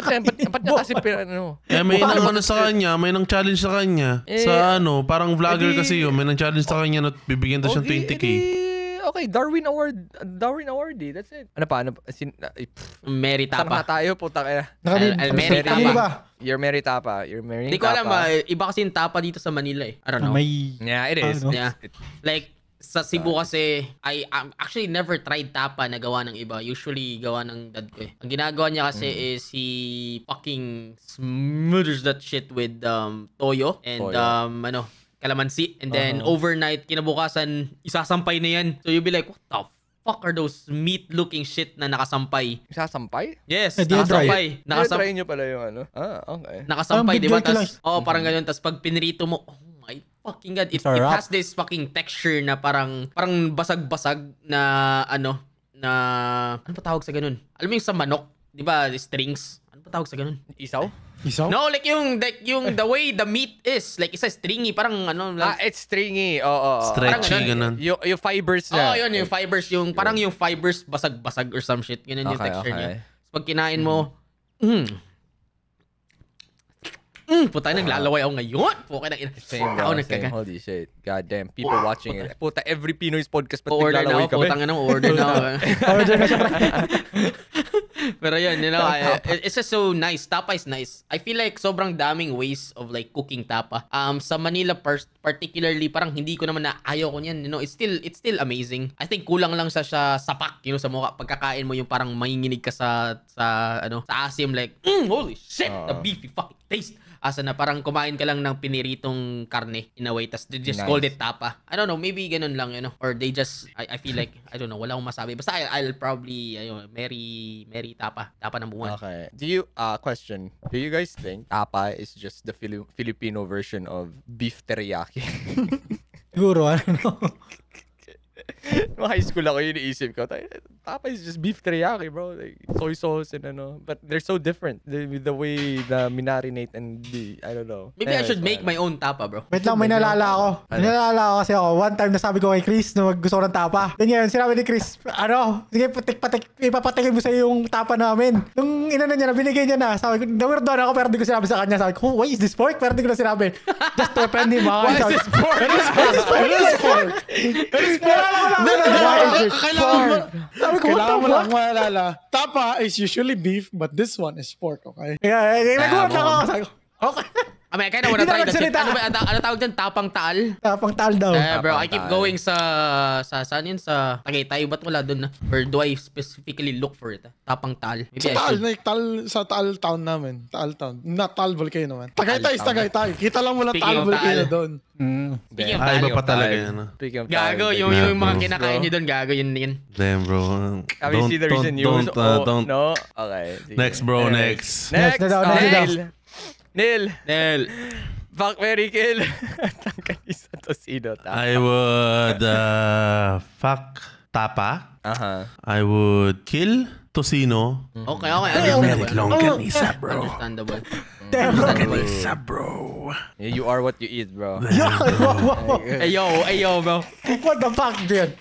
Ba't niya kasi ano? Eh, may nang sa kanya, may nang challenge sa kanya. Sa parang vlogger edi- kasi yun, may nang challenge sa kanya na bibigyan daw siyang 20k. Okay, Darwin Award eh. That's it. Ano pa? Mary Saan na Tapa. tayo? Putang ina. Mary Kanino Tapa. ba? You're Mary Tapa. You're Mary Hindi ko alam iba kasi yung Tapa dito sa Manila eh. I don't know. May... Yeah, it is. Ano? Yeah. Like, sa Cebu kasi, I actually never tried tapa na gawa ng iba. Usually, gawa ng dad ko eh. Ang ginagawa niya kasi is he fucking smothers that shit with toyo and Toyo. calamansi. And then, overnight, kinabukasan, isasampay na yan. So, you'll be like, what the fuck are those meat-looking shit na nakasampay? Sasampay? Yes, Eh, di nakasampay. Try nyo pala yung ano? Okay. Nakasampay, Parang di ba? big jerky Parang ganyan. Tapos pag pinirito mo, oh my fucking God. It Sarap. has this fucking texture na parang basag-basag na ano pa tawag sa ganun? Alam mo yung sa manok, di ba? Strings. Ano pa tawag sa ganun? Isaw? Isaw? No, like yung the way the meat is. Like isa stringy. Parang ano lang. It's stringy. Oo. Stretchy, Parang ganun. Yung fibers Oh, na. yun yung fibers. Parang yung fibers basag-basag or some shit. Ganun yung Okay, texture niya. okay. So, pag kinain mo, puta, naglalaway ako ngayon. Puta, Same, ako bro. nagkaga. Same. Holy shit. God damn. People watching it. Puta, every Pinoy's podcast pati Order na naglalaway ako, kami. putang ina, order na ako. Order na siya. Pero yun, it's just so nice. Tapa is nice. I feel like sobrang daming ways of like cooking tapa. Sa Manila particularly, parang hindi ko naman na ayaw ko niyan. It's still amazing. I think kulang lang sa sapak, sa mukha. Pagkakain mo yung parang manginginig ka sa asim like, holy shit, the beefy fucking taste. Asa na parang kumain ka lang ng piniritong karne in a way, tas they just Nice. called it tapa. I don't know, maybe ganun lang, or they just, I feel like, I don't know, wala akong masabi. Basta I'll probably, Mary Tapa number 1. Okay. Question. Do you guys think tapa is just the Filipino version of beef teriyaki? Siguro, ano. Nung high school ako, yun iniisip ko. Tapa is just beef teriyaki, bro. Like, soy sauce and ano. But they're so different. The way the minarinate and I don't know. Maybe I should make my own tapa, bro. Wait lang, may nalala ako. May nalala ako kasi ako. One time nasabi ko kay Chris na gusto ko ng tapa. Then yun, sinabi ni Chris, sige, ipapatikin mo sa'yo yung tapa namin. Nung inano niya na, binigay niya na. Sabi ko, nawirdoan ako pero di ko sinabi sa kanya. Sabi ko, why is this pork? Pero di ko na sinabi. Just to offend him. Why is this pork? Kailangan mo lang maalala. Tapa is usually beef, but this one is pork, okay? Nagulat lang ako. Sabi ko, okay. I mean, I kinda wanna Hindi try na that shit. nagsalita. Ano tawag dyan? Tapang taal? Tapang tal daw. Bro, I keep Tapang taal. going saan yun? Sa Tagaytay. Ba't wala dun? Or do I specifically look for it? Tapang taal. Maybe Sa I Taal, should. sa Taal Town namin. Taal Town. Not Taal Volcano, man. Tagaytay is Tagaytay. Kita lang mo na Speaking Taal of Volcano Taal. doon. Speaking of Ay, iba taal, pa talaga yan. Speaking of gago, talent, yung Yeah, mga bro. kinakain nyo dun, gago, yun. Damn, bro. Have you seen the recent news? Don't. No? Okay. sige. Next, bro, Anyways. next. Next. Next na daw, Neil. Nel. Fuck, Mary kill. Tangkalis sa tosino. I would fuck tapa. I would kill tocino. Okay. Understandable. Longganisa, bro. Understandable. Damn. Longganisa, bro. Yeah, you are what you eat, bro. Ayo, bro. What the fuck, dude?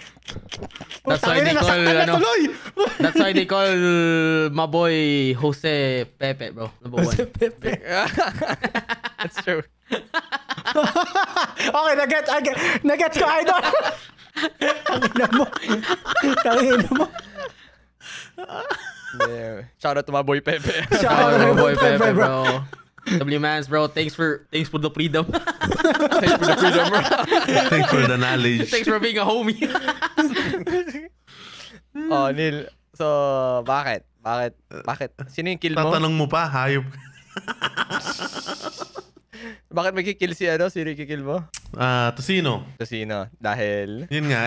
That's why they call, Tuloy! that's why they call my boy Jose Pepe, bro. Number 1. That's true. Okay, nag-gets ko, idol. Tangina mo. Yeah. Shout out to my boy Pepe. Shout out to Oh, boy Pepe, Pepe, bro. bro. W-Mans, bro. Thanks for the freedom. Thanks for the freedom, bro. Thanks for the knowledge. Thanks for being a homie. Oh, Neil. So, bakit? Sino yung kill mo? Tatanong mo pa, hayop. Bakit magkikil si ano? Sino kikil mo? Tocino. Tocino. Dahil... Yun nga,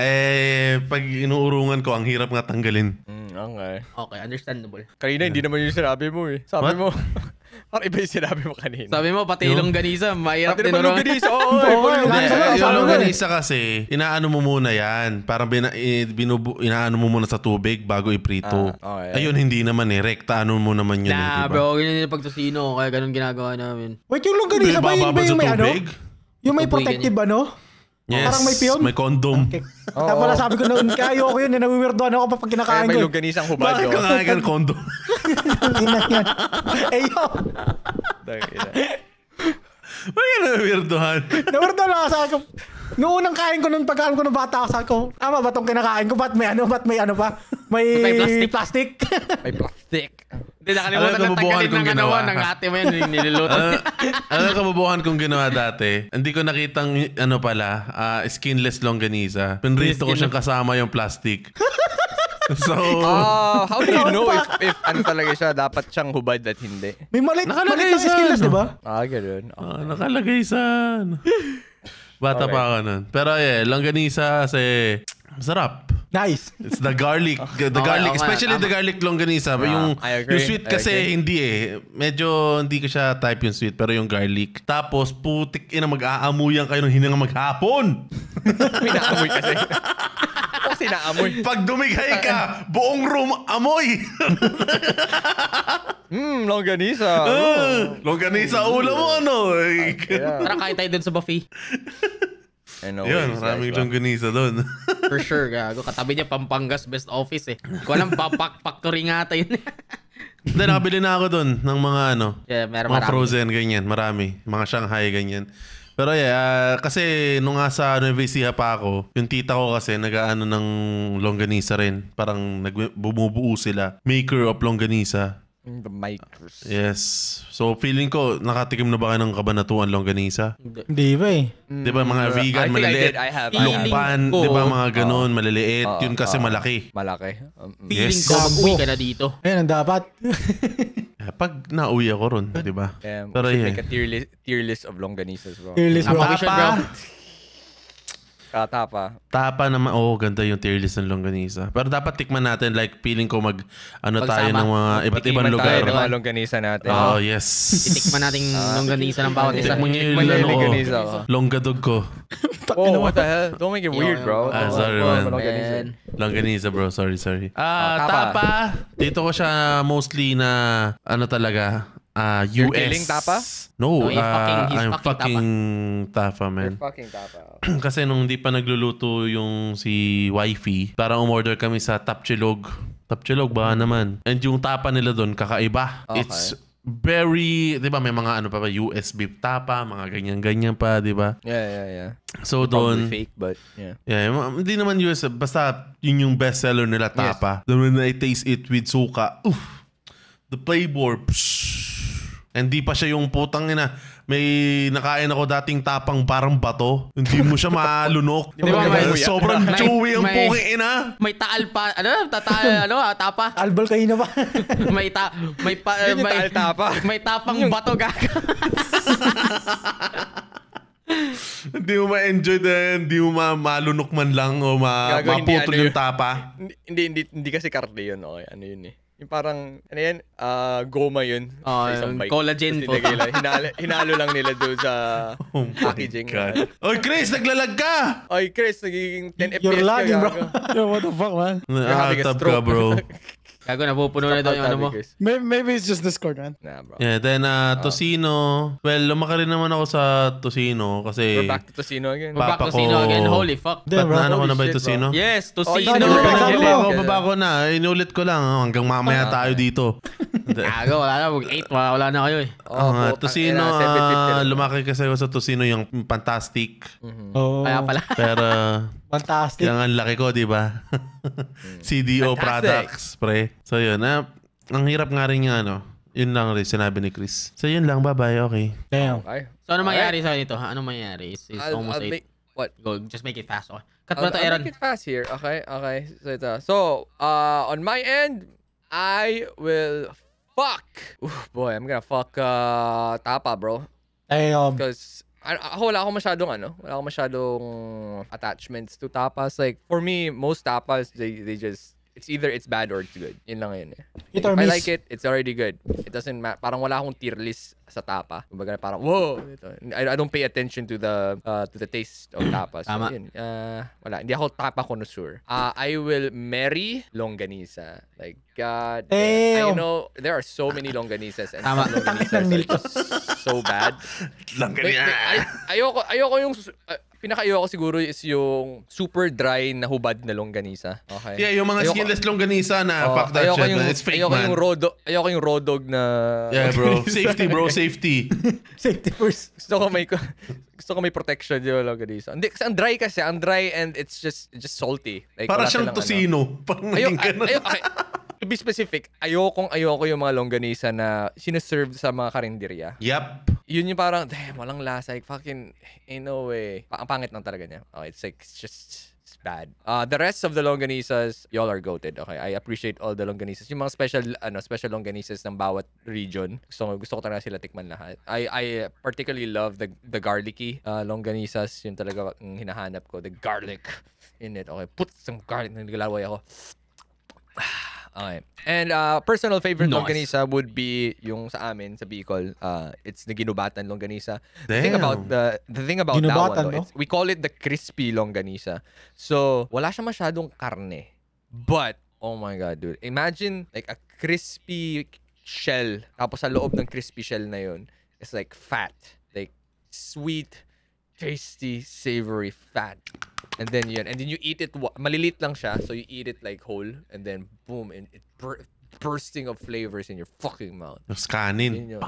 pag inuurungan ko, ang hirap nga tanggalin. Okay. Okay, understandable. Kanina, hindi naman yung sinabi mo eh. Sabi mo... Parang iba yung sinabi mo kanina. Sabi mo, pati longganisa, mahirap Pati din. naman yung ganisa. Oo, Hindi, yung sabi longganisa kasi, inaano mo muna yan. Parang inaano mo muna sa tubig bago iprito. Okay. Ayun, hindi naman rekta ano mo naman yun. Nah, diba? bro, ganyan yung pagtusino. Kaya ganun ginagawa namin. Wait, yung longganisa ba yun ba yung may ano? Yung may Tuboy protective ano? Yes, Parang may film? may condom. Okay. Kaya pala sabi ko noon, kaya ayoko yun, nawiwirdoan ako kapag Kaya kinakain may ko. longganisang hubad Bakit ka nga gan condom? Ina yan. Eh yo, Bakit ka na-weirdohan? nawirdoan lang ako sa akin. Noong unang kain ko noon, pagkaan ko ng bata ako, sabi ko, tama ba itong kinakain ko? Ba't may ano pa? May plastic? May plastic. Hindi, nakalimutan Alam na ko, tanggalin bubuhan kong ng ginawa. ng ate mo yun, yung niluluto. Alam ka mabuhan kong ginawa dati? Hindi ko nakitang skinless longganisa. Pinrito ko siyang kasama yung plastic. So, How do you know if ano talaga siya, dapat siyang hubad at hindi? May malit Nakalagay lang sa skills, ano? di ba? Ganun. nakalagay sa... Bata pa ako nun. Pero longganisa kasi masarap. Nice. It's the garlic. The garlic. okay, Especially the garlic longganisa. I agree. Yung sweet I kasi agree. hindi Medyo hindi ko siya type yung sweet. Pero yung garlic. Tapos putik mag-aamuyan kayo ng hininga maghapon. May naamoy kasi. Kasi naamoy. Pag dumigay ka, buong room amoy. Longganisa. Longganisa ulam mo ano. Tara, kain tayo dun sa buffet. Yun, maraming longganisa doon. For sure, gago. Katabi niya Pampangas Best Office eh. Kung alam, factory nga tayo. Hindi, nakabili na ako doon ng mga Yeah, meron mga marami. frozen, ganyan. Marami. Mga Shanghai, ganyan. Pero kasi nung nga sa Nueva Ecija pa ako, yung tita ko kasi nag-aano ng longganisa rin. Parang bumubuo sila. Maker of longganisa. The micros. Yes. So feeling ko, nakatikim na ba kayo ng Kabanatuan longganisa? Hindi ba eh. Di ba mga vegan, I think maliliit? I have. Lukpan, ko. di ba mga ganun, maliliit. Yun kasi malaki. Malaki. Feeling Yes. ko, mag-uwi ka na dito. Ayun ang dapat. Pag nauwi ako ron, di ba? Pero We should make a tier list of longganisas, bro. Fearless bro. Tapa. bro. Tapa. Tapa naman. Ganda yung tier list ng longganisa. Pero dapat tikman natin, like, feeling ko tayo Pagsama. ng mga iba't ibang lugar. Tayo ng mga longganisa natin. Oh, yes. Titikman nating longganisa ng bawat isa. Tikman niyo Tikman niyo yung yung longganisa ko. longgadog ko. What the hell? Don't make it weird, bro. Sorry, man. Man. Longganisa, bro. Sorry. Tapa. Tapa. Dito ko siya mostly na, US. You're killing tapa? No, No, he's I'm fucking fucking tapa, man. Fucking tapa. Kasi nung di pa nagluluto yung si wifey, parang umorder kami sa Tapchilog. Tapchilog ba naman? And yung tapa nila doon, kakaiba. Okay. It's very, di ba may mga US beef tapa, mga ganyan-ganyan pa, di ba? Yeah. So Probably doon, fake, but yeah. hindi naman US, basta yun yung bestseller nila tapa. Then when I taste it with suka, the flavor, hindi pa siya yung putang ina. May nakain ako dating tapang parang bato. Hindi mo siya malunok. Di ba, may- Sobrang chewy ang may- puking ina. May taal pa, tapa. Albal kayo na ba? May Yun yung taal tapa. May tapang bato gaga. Hindi mo ma-enjoy din. Hindi mo malunok man lang o Gago, hindi maputol ano yung yun. tapa. Hindi kasi karne yun. Okay, ano yun eh. Yung parang, ano yan, goma yun. Oh, sa isang bike. collagen Tapos po. nilagay lang. Hinalo lang nila doon sa packaging. Oy, Chris, naglalag ka! Oy, Chris, nagiging 10 You're FPS ka, lagging, bro. gago. Yo, what the fuck, man? having a Hot ka, stroke. bro. Gago, napupuno na daw yung ano mo. Chris. Maybe it's just Discord, man. Nah, bro. Yeah, then Tocino. Well, lumaki rin naman ako sa Tocino kasi... We're back to Tocino again. Ba- Back to Papa Sino ko- again. Holy fuck. Damn, bro. Ano ko na ba Holy ito, shit, Sino? Yes, to Oh, Sino. Sino. Baba ko na. Inulit ko lang. Hanggang mamaya tayo dito. Gago, wala na. Mag-8, wala na kayo eh. Tocino, lumaki kasi ako sa Tocino yung fantastic. Oh, Kaya pala. Pero, fantastic. kaya nga ang laki ko, di ba? CDO Fantastic. products, pre. So yun, ang hirap nga rin yung yun lang rin sinabi ni Chris. So yun lang, bye-bye, okay. Damn. Okay. So, ano mangyari sa nito? Ano mangyari? It's almost I'll 8. make, what? Go, just make it fast. Okay. Cut mo na to, I'll Aaron. make it fast here. Okay. So ito. So, on my end, I will fuck. Ooh, boy, I'm gonna fuck Tapa, bro. Because ako wala akong masyadong attachments to tapas. Like for me, most tapas they just it's bad or it's good. Yun lang yun eh. Hit If or I miss. like it, it's already good. It doesn't matter. Parang wala akong tier list sa tapa. Kumbaga parang whoa. I don't pay attention to the taste of tapas. Tama. So, yun. Wala. Hindi ako tapa connoisseur. I will marry longganisa. Like God. I Damn. know there are so many longganisas and Tama. some longanisas are just so bad. Ayoko yung pinaka-ayoko siguro is yung super dry na hubad na longganisa. Okay. Yeah, yung mga skinless longganisa na fuck that shit, man. It's fake, man. Ayoko yung raw dog na Yeah, bro. Safety, bro. Safety. Safety first. gusto ko may protection yung longganisa. Hindi kasi ang dry and it's just salty. Like Para wala siyang silang tosino. Parang naging ganun. okay. To be specific, ayoko yung mga longganisa na sinaserve sa mga karinderya. Yep. Yun yung parang, damn, walang lasa. Like, fucking, ain't no way. Ang pangit lang talaga niya. Okay, it's bad. The rest of the longganisas, y'all are goated. Okay, I appreciate all the longganisas. Yung mga special longganisas ng bawat region. Gusto ko talaga sila tikman lahat. I particularly love the garlicky longganisas. Yun talaga ang hinahanap ko. The garlic in it. Okay, put some garlic. Naglalaway ako. Okay. And personal favorite Nice. longganisa would be yung sa amin sa Bicol. It's the ginubatan longganisa. The Damn. thing about that Ginubatan, one, no? we call it the crispy longganisa. So, wala siya masyadong karne. But, oh my God, dude. Imagine like a crispy shell. Tapos sa loob ng crispy shell na yun, it's like fat. Like sweet, tasty, savory fat. And then you eat it, malilit lang siya, so you eat it like whole, and then boom, and it bursting of flavors in your fucking mouth. Yung kanin. Yun yun.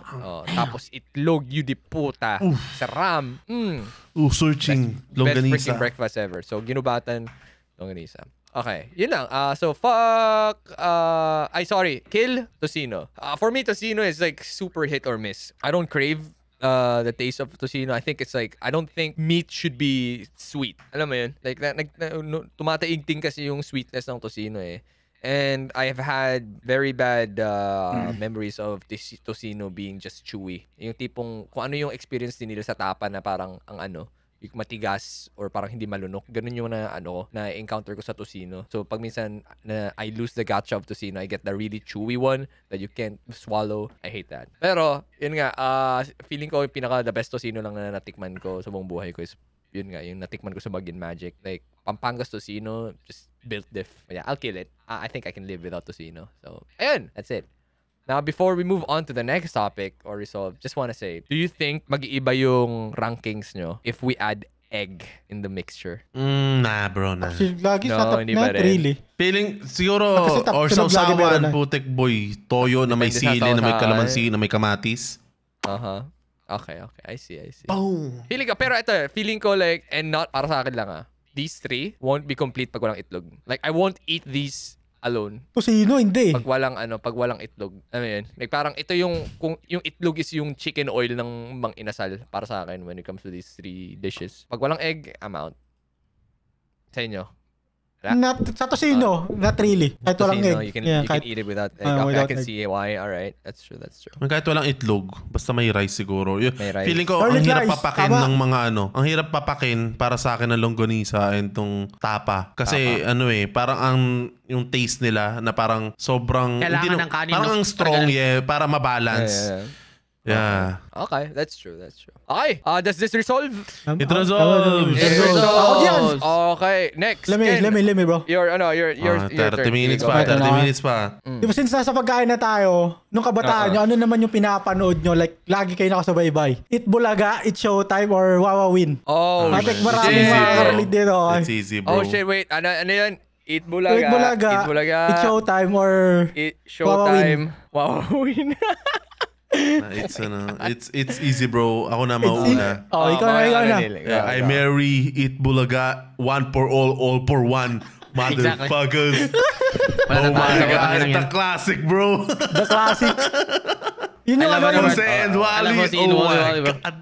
Tapos itlog, you di puta, saram. Searching Best longganisa. freaking breakfast ever. So, ginubatan, longganisa. Okay, yun lang. So, fuck, kill tocino. For me, tocino is like super hit or miss. I don't crave the taste of tocino. I think it's like, I don't think meat should be sweet. Alam mo yun? Like, tumataigting kasi yung sweetness ng tocino eh. And I have had very bad memories of this tocino being just chewy. Yung tipong, kung ano yung experience din nila sa tapa na parang yung matigas or parang hindi malunok. Ganun yung na encounter ko sa tocino. So pag minsan na I lose the gotcha of tocino, I get the really chewy one that you can't swallow. I hate that. Pero yun nga, feeling ko yung pinaka the best tocino lang na natikman ko sa buong buhay ko is yun nga, yung natikman ko sa Bagin Magic. Like Pampangas tocino, just built diff. Yeah, I'll kill it. I think I can live without tocino. So ayun, that's it. Now, before we move on to the next topic or resolve, just want to say, do you think mag-iiba yung rankings nyo if we add egg in the mixture? Nah, bro, nah. Lagi No, sa top hindi na, pa rin. really. Feeling, siguro, Kasi top or tunog lagi meron sausawan, na. putek boy, toyo na may Depende sa sili, na may sausawan. kalamansi, na may kamatis. Uh-huh. Okay. I see. Boom! Feeling ko like, and not para sa akin lang these three won't be complete pag walang itlog. Like, I won't eat these alone. Tocino, hindi. Pag walang itlog. Ano yun? Like parang ito kung yung itlog is yung chicken oil ng Mang Inasal para sa akin when it comes to these three dishes. Pag walang egg, I'm out. Sa inyo? Sa tocino, not really. Kahit walang Tocino, egg. you can kahit- eat it without egg. Ah, Okay, I without can egg. see why. Alright. That's true. Kahit walang itlog, basta may rice siguro. May rice. Feeling ko, Or ang with hirap rice, papakin tama. ng mga ang hirap papakin para sa akin ng longganisa and tong tapa. Kasi parang yung taste nila na parang sobrang, Kailangan ng kanin, parang no? ang strong, Parang para mabalance. Yeah. Okay, that's true. Okay, does this resolve? It resolves. Ako dyan. Okay, next. Let me, bro. Your 30 turn. minutes Go pa, ahead. 30 minutes pa. Di ba since nasa pagkain na tayo, nung kabataan nyo, ano naman yung pinapanood nyo? Like, lagi kayo nakasubaybay. Eat Bulaga, Eat Showtime, or Wawawin? Oh, I think shit. maraming It's easy, bro. makakarinig dito. It's easy, bro. Oh shit, wait. Ano yan? Eat Bulaga. Eat Bulaga, Eat Bulaga. Eat Showtime, or Eat Showtime. Wawawin. It's easy, bro. Ako na mauna. Oh, ikaw na. Yeah, I marry Eat Bulaga, one for all for one. Motherfuckers. Wala Oh na tayo my sa God, kanya the yan. classic, bro. The classic. Yun yung Alam mo ano naman. yung... Jose and Wally. Alam mo si Oh Wally, my Wally, bro. God.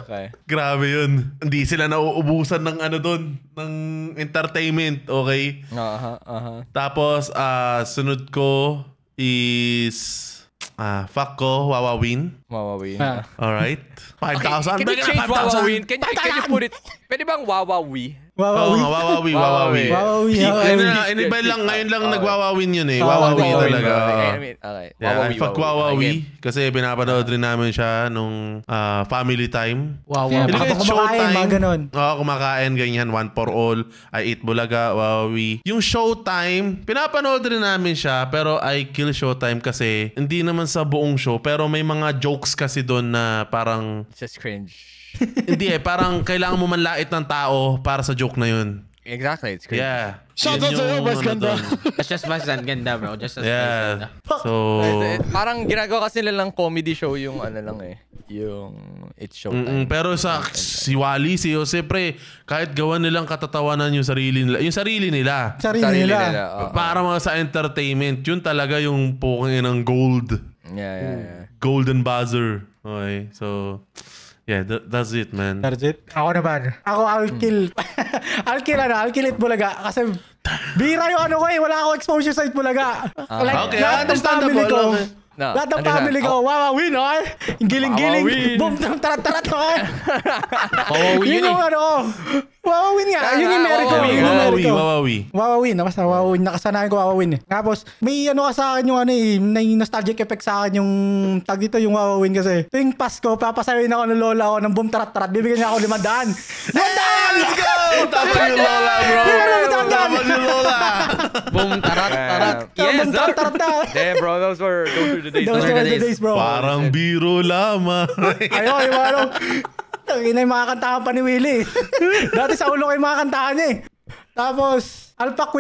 Okay. Grabe yun. Hindi sila nauubusan ng doon, ng entertainment, okay? Aha. Tapos, sunod ko is... Fuck ko, wawawin. Wawawin. Alright. 5,000. Can you change wawawin? Can you put it? Pwede bang wawawi? Wawawi. Wawawi. Wawawi. Iba lang, ngayon lang nagwawawin yun eh. Wawawi talaga. Okay. Yeah, fuck wawawi. Kasi pinapanood rin namin siya nung family time. Wawawi. Habang kumakain, mga ganun. Oo, kumakain, ganyan. One for all. I eat bulaga, wawawi. Yung showtime, pinapanood rin namin siya, pero I kill showtime kasi hindi naman sa buong show, pero may mga jokes kasi doon na parang It's just cringe. hindi parang kailangan mo manlait ng tao para sa joke na yun. Exactly, it's cringe. Yeah. Shout Yun out sa'yo, yung Mas Ganda. doon. That's just mas ganda, bro. Just as Yeah. ganda. So, Parang ginagawa kasi nila lang comedy show yung ano lang yung It's Showtime. pero sa si Wally, si Jose, pre, kahit gawan nilang katatawanan yung sarili nila. Yung sarili nila. Sarili nila. Para mga sa entertainment, yun talaga yung pokeng ng gold. Yeah. Golden buzzer. Okay, so yeah, that's it, man. That's it. Ako naman. I'll kill. I'll kill it Bulaga. Kasi bira yung ano ko Wala akong exposure sa it Bulaga. Okay, lahat ng family ko. No, Lahat ng family ko. Wawawin, giling-giling. Wawawin. Boom, tarat-tarat, Wawawi Yun yun yung eh. ano ko. Wawawin nga. Yun yung merit ko. Yun yung merit ko. Wawawi. Wawawin. Basta wawawin. Nakasanayan ko wawawin. Tapos, may ano ka sa akin yung may nostalgic effect sa akin yung tag dito yung wawawin kasi. Tuwing Pasko, papasawin ako ng lola ko ng boom tarat-tarat. Bibigyan niya ako 500. 500! Let's go! Tama yung lola, bro. Tama yung lola. Boom, tarat. Boom tarat-tarat na. Damn, bro, those were the days. Those were the days, bro. Parang biro lamang. Ayun, yung ano. Ina yung mga kantahan pa ni Willie. Dati sa ulo ko yung mga kantahan niya Tapos, alpak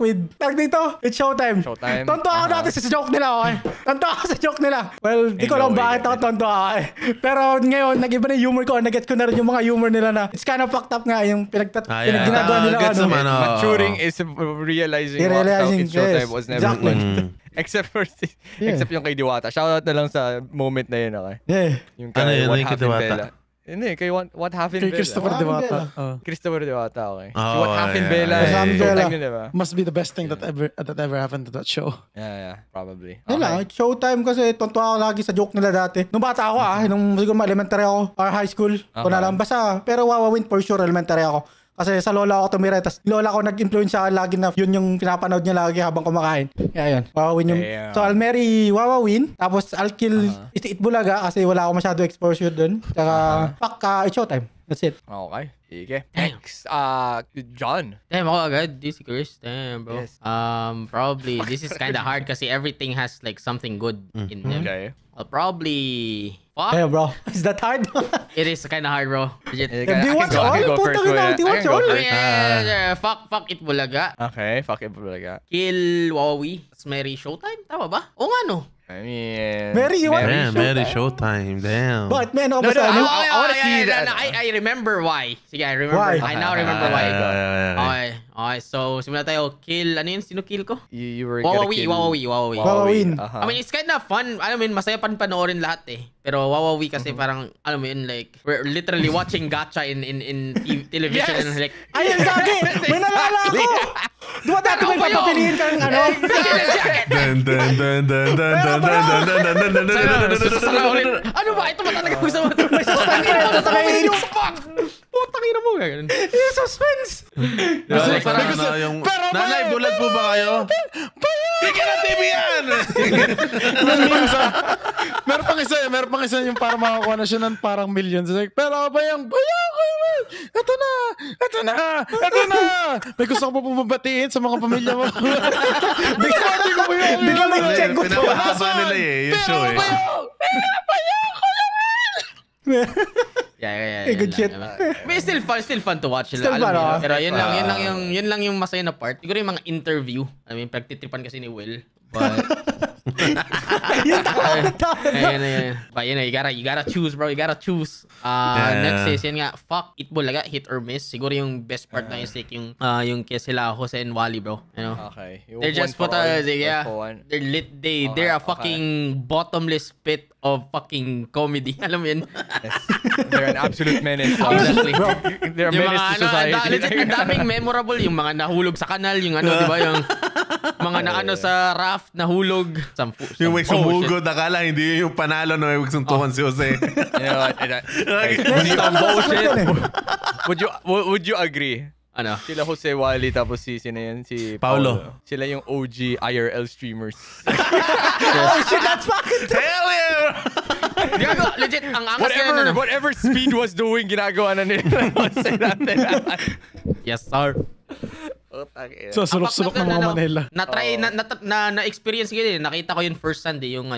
with tag dito, It's Showtime. Tonto ako dati sa joke nila, Tonto ako sa joke nila. Well, di ko lang bakit ako tonto ako, Pero ngayon, nag-iba na yung humor ko. Nag-get ko na rin yung mga humor nila na it's kind of fucked up nga yung ginagawa nila. Gets naman, Maturing is realizing Realizing, how It's Showtime yes. was never Exactly. good. Except yung kay Diwata. Shoutout na lang sa moment na yun, Yeah. Yung Ano kay yun? What Yung kay Happened Diwata? Bella. Hindi, kay What Happened Kay Bella. Christopher What Diwata. happened, Christopher Diwata, okay. Oh, Si What Happened yeah. Bella. What Happened Showtime Bella. yun, diba? Must be the best thing that ever happened to that show. Yeah, probably. Yun lang, It's Showtime kasi tonto ako lagi sa joke nila dati. Nung bata ako nung siguro elementary ako or high school. Kung alam, basta, pero wawawin for sure elementary ako. Kasi sa lola ko tumira, tas lola ko nag-influence sa akin lagi na yun yung pinapanood niya lagi habang kumakain. Kaya yun, wawawin yung... Damn. So I'll marry wawawin, tapos I'll kill It Bulaga kasi wala ako masyado exposure dun. Tsaka fuck It's Showtime. That's it. Okay. Sige. Thanks. John. Damn, ako agad. This Chris. Damn, bro. Yes. Probably, this is kind of hard kasi everything has like something good in them. Okay. I'll probably... Fuck. Hey bro, is that hard? It is kind of hard, bro. Legit. I Have you can watched go- I can all? go first. Putang ina, Wait, di I watch can go all? first. Fuck it Bulaga. Okay, fuck it, Bulaga. Kill Wawawi. Tapos Mary Showtime? Tama ba? O nga no. I mean... Mary, you want- Damn, Mary Showtime. Damn. Bakit may ano ka ba No, sa no, ano? I wanna see that. I remember why. Sige, I remember. Why? I now remember why. Yeah. Okay, so simula tayo. Kill, ano yun? Sino kill ko? You were gonna Wawawi, kill... Wawawi. Wawawin. Uh-huh. I mean, it's kind of fun. Alam mo yun, masaya panoorin lahat Pero Wawawi kasi parang, alam mo yun, like, we're literally watching gacha in television. Yes! And like, Ayun, gagi! May nalala ako! Di ba dati may papapiliin ka ng ano? Dun, dun, dun, dun, dun, dun, dun, dun, dun, dun, dun, dun, dun. ano ba? Ito ba talaga gusto mo? May suspense ka na sa kain. Putang ina mo. Ganun. Yung suspense! Nanay, bulag po ba kayo? Sige na, TV yan! Meron pang isa yung parang makakuha na siya ng parang millions. Like, pero bayang ko yun! Ito na! May gusto ko pa pumabatiin sa mga pamilya mo. Bigla may check ko. Pinapahaba nila yung show Yeah. Good shit. But still fun to watch. Still Alam fun, mo yun. oh. Pero yun lang yung masaya na part. Siguro yung mga interview. I mean, pagtitripan kasi ni Will. But, Yung tawa. But you gotta choose, bro. You gotta choose. Next is yun nga, fuck It Bulaga, hit or miss. Siguro yung best part na is like yung kaya sila Jose and Wally, bro. You know? Okay. They're just they're a fucking bottomless pit of fucking comedy. Alam mo yun? Yes. They're an absolute menace. Exactly. They're a Yung menace mga to society. legit, ang daming memorable, yung mga nahulog sa kanal, yung ano, di ba, yung Mga naano sa raft, nahulog. Yung may Oh, sumugod, nakala hindi yung panalo na may suntukan si Jose. You know what? Would you agree? Ano? Sila Jose Wally tapos sino yan? Si Paulo. Sila yung OG IRL streamers. Oh shit, that's fucking Hell yeah! Gago, legit, ang angas na Whatever Speed was doing, ginagawa na nila. Yes, sir. So, sulok-sulok ng mga Manila. Na-experience ko yun. Nakita ko yun first hand yung